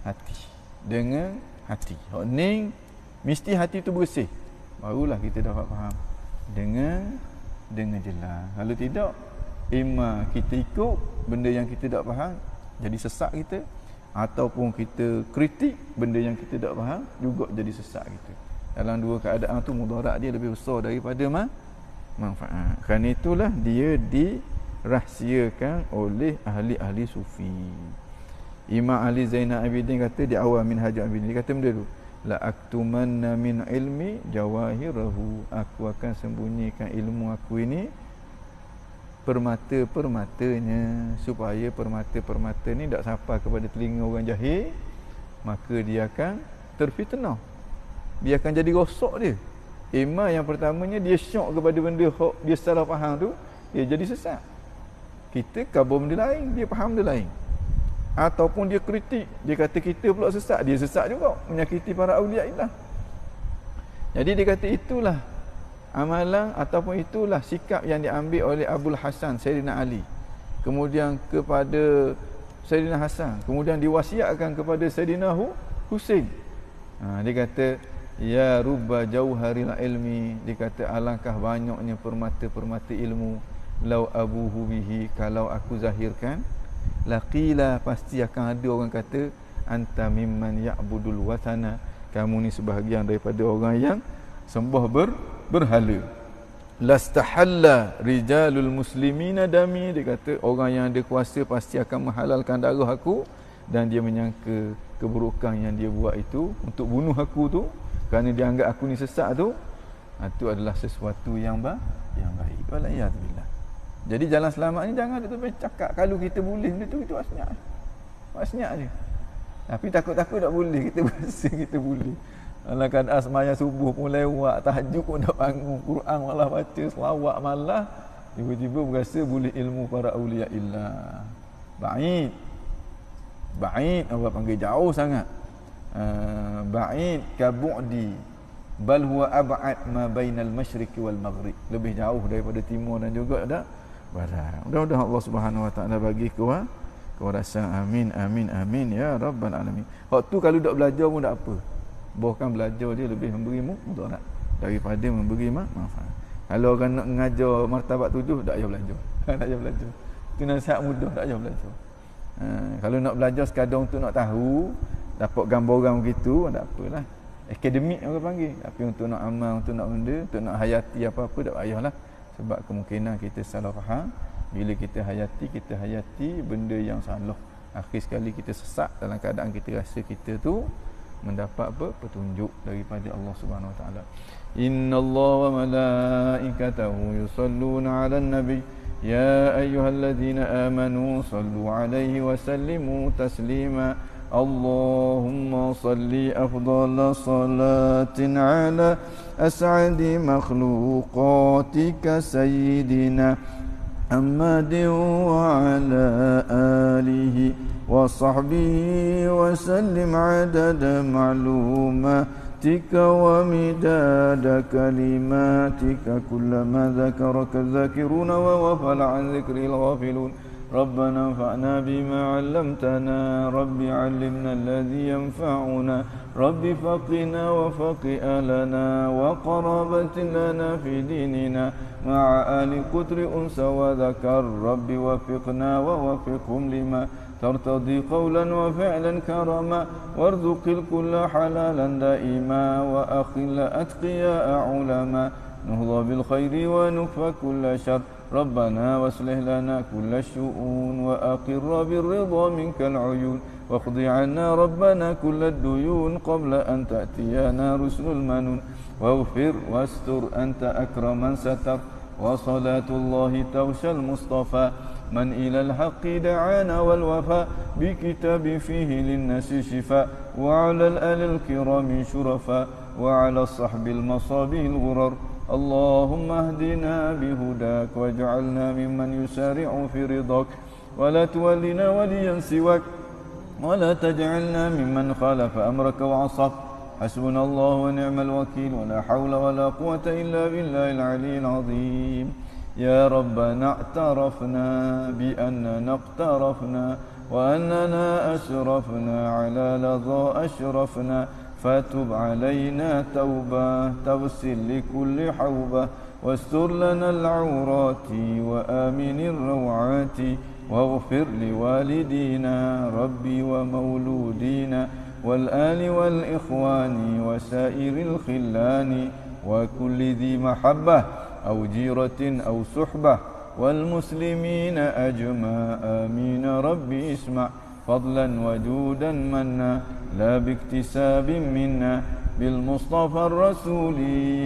hati. Dengan hati. Hak ni mesti hati tu bersih, barulah kita dapat faham dengan jelas. Kalau tidak, imma kita ikut benda yang kita tak faham, jadi sesat kita, ataupun kita kritik benda yang kita tak faham, juga jadi sesat kita. Dalam dua keadaan tu mudarat dia lebih besar daripada manfaat. Kerana itulah dia dirahsiakan oleh ahli-ahli sufi. Imam Ali Zainal Abidin kata di awal Minhajul Abidin, dia kata benda tu, la aktumanna min ilmi jawahirahu, aku akan sembunyikan ilmu aku ini permata-permatanya, supaya permata-permata ni tak sampai kepada telinga orang jahil, maka dia akan terfitnah, dia akan jadi rosak dia. Imam yang pertamanya dia syok kepada benda hak dia salah faham tu, dia jadi sesat. Kita kabur benda lain, dia faham benda lain. Ataupun dia kritik, dia kata kita pula sesat, dia sesat juga, menyakiti para awliya illah. Jadi dia kata itulah amalan ataupun itulah sikap yang diambil oleh Abul Hasan Sayyidina Ali, kemudian kepada Sayyidina Hasan, kemudian diwasiatkan kepada Sayyidina Husain. Dia kata ya rubba jauharil ilmi, dia kata alangkah banyaknya permata-permata ilmu, lau abuhu bihi, kalau aku zahirkan, laqila, pasti akan ada orang kata, anta mimman ya'budul wathana, kamu ni sebahagian daripada orang yang sembah berhala. Lastahalla rijalul muslimina dami, dia kata orang yang ada kuasa pasti akan menghalalkan darah aku, dan dia menyangka keburukan yang dia buat itu untuk bunuh aku tu, kerana dia anggap aku ni sesat tu, itu adalah sesuatu yang baik. Waliyadzubillah. Jadi jalan selamat ni jangan ada tu cakap kalau kita boleh benda tu, kita wasniak je. Tapi takut-takut tak boleh, kita berasa kita boleh. Kalau keadaan sembahyang subuh pun lewat, tahajud pun tak bangun, Quran malah baca, selawat malah, tiba-tiba berasa boleh ilmu para awliya illah. Ba'id Allah panggil jauh sangat. Ba'id ka bu'di bal huwa ab'ad ma bainal masyriqi wal maghrib, lebih jauh daripada timur dan juga barat. Mudah-mudahan Allah Subhanahu wa taala bagi kewarasan. Amin ya rabbal alamin. Hak tu kalau tak belajar pun tak apa. Bahkan belajar dia lebih memberi mudarat daripada memberi manfaat. Kalau orang nak mengajar martabat 7, tak payah belajar. Tak payah belajar. Itu nasihat mudah, tak payah belajar. Kalau nak belajar sekadar untuk nak tahu, dapat gambaran begitu, tak apalah. Akademik orang panggil. Tapi untuk nak amal, untuk nak benda, untuk nak hayati apa-apa, tak payahlah. Sebab kemungkinan kita salah faham. Bila kita hayati benda yang salah, akhir sekali kita sesat dalam keadaan kita rasa kita tu mendapat petunjuk daripada Allah Subhanahu wa taala. Innallaha wa malaikatahu yusalluna 'alan nabi ya ayyuhalladzina amanu sallu 'alaihi wa sallimu taslima. Allahumma salli afdhala salatin 'ala as'adi makhluqatika sayyidina Muhammadin wa 'ala alihi wa sahbihi wa sallim 'adada ma'lumatika تك ومداد كلماتك كلما ذكرك الذاكرون وغفل عن ذكر الغافلون ربنا انفعنا بما علمتنا رب علمنا الذي ينفعنا رب فقنا وفق أهلنا وقرابة لنا في ديننا مع آل قدر أنس وذكر رب وفقنا ووفقهم لما ترتضي قولا وفعلا كرما وارزق الكل حلالا دائما وأخل أتقياء علما نهضى بالخير ونكفى كل شر ربنا واصلح لنا كل الشؤون وأقر بالرضا منك العيون واقض عنا ربنا كل الديون قبل أن تأتينا رسل المنون واغفر واستر أنت أكرم من ستر وصلاة الله توشى المصطفى من إلى الحق دعانا والوفاء بكتاب فيه للناس شفاء وعلى الآل الكرام شرفاء وعلى الصحب المصابي الغرر اللهم اهدنا بهداك واجعلنا ممن يسارع في رضاك ولا تولنا وليا سواك ولا تجعلنا ممن خالف أمرك وعصاك حسبنا الله ونعم الوكيل ولا حول ولا قوة إلا بالله العلي العظيم يا ربنا اعترفنا بأننا اقترفنا وأننا أسرفنا على لظى أشرفنا فتب علينا توبة تغسل لكل حوبة واستر لنا العورات وآمن الروعات واغفر لوالدينا ربي ومولودينا والآل والإخوان وسائر الخلان وكل ذي محبة أو جيرة أو صحبة والمسلمين أجمع آمين ربي اسمع فضلا وجودا منا لا باكتساب منا بالمصطفى الرسول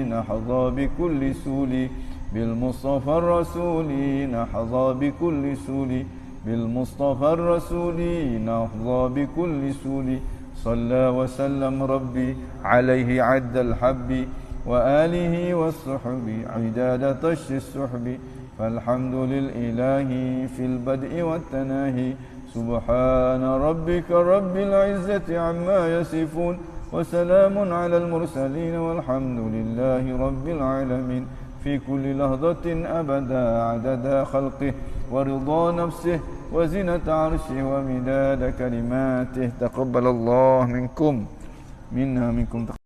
نحظى بكل سول بالمصطفى الرسول نحظى بكل سول بالمصطفى الرسول نحظى بكل سول صلى وسلم ربي عليه عد الحب وآله والصحب عداد طش السحب فالحمد للإله في البدء والتناهي سبحان ربك رب العزة عما يصفون وسلام على المرسلين والحمد لله رب العالمين في كل لحظة أبدا عدد خلقه ورضا نفسه وزنة عرشه ومداد كلماته تقبل الله منا منكم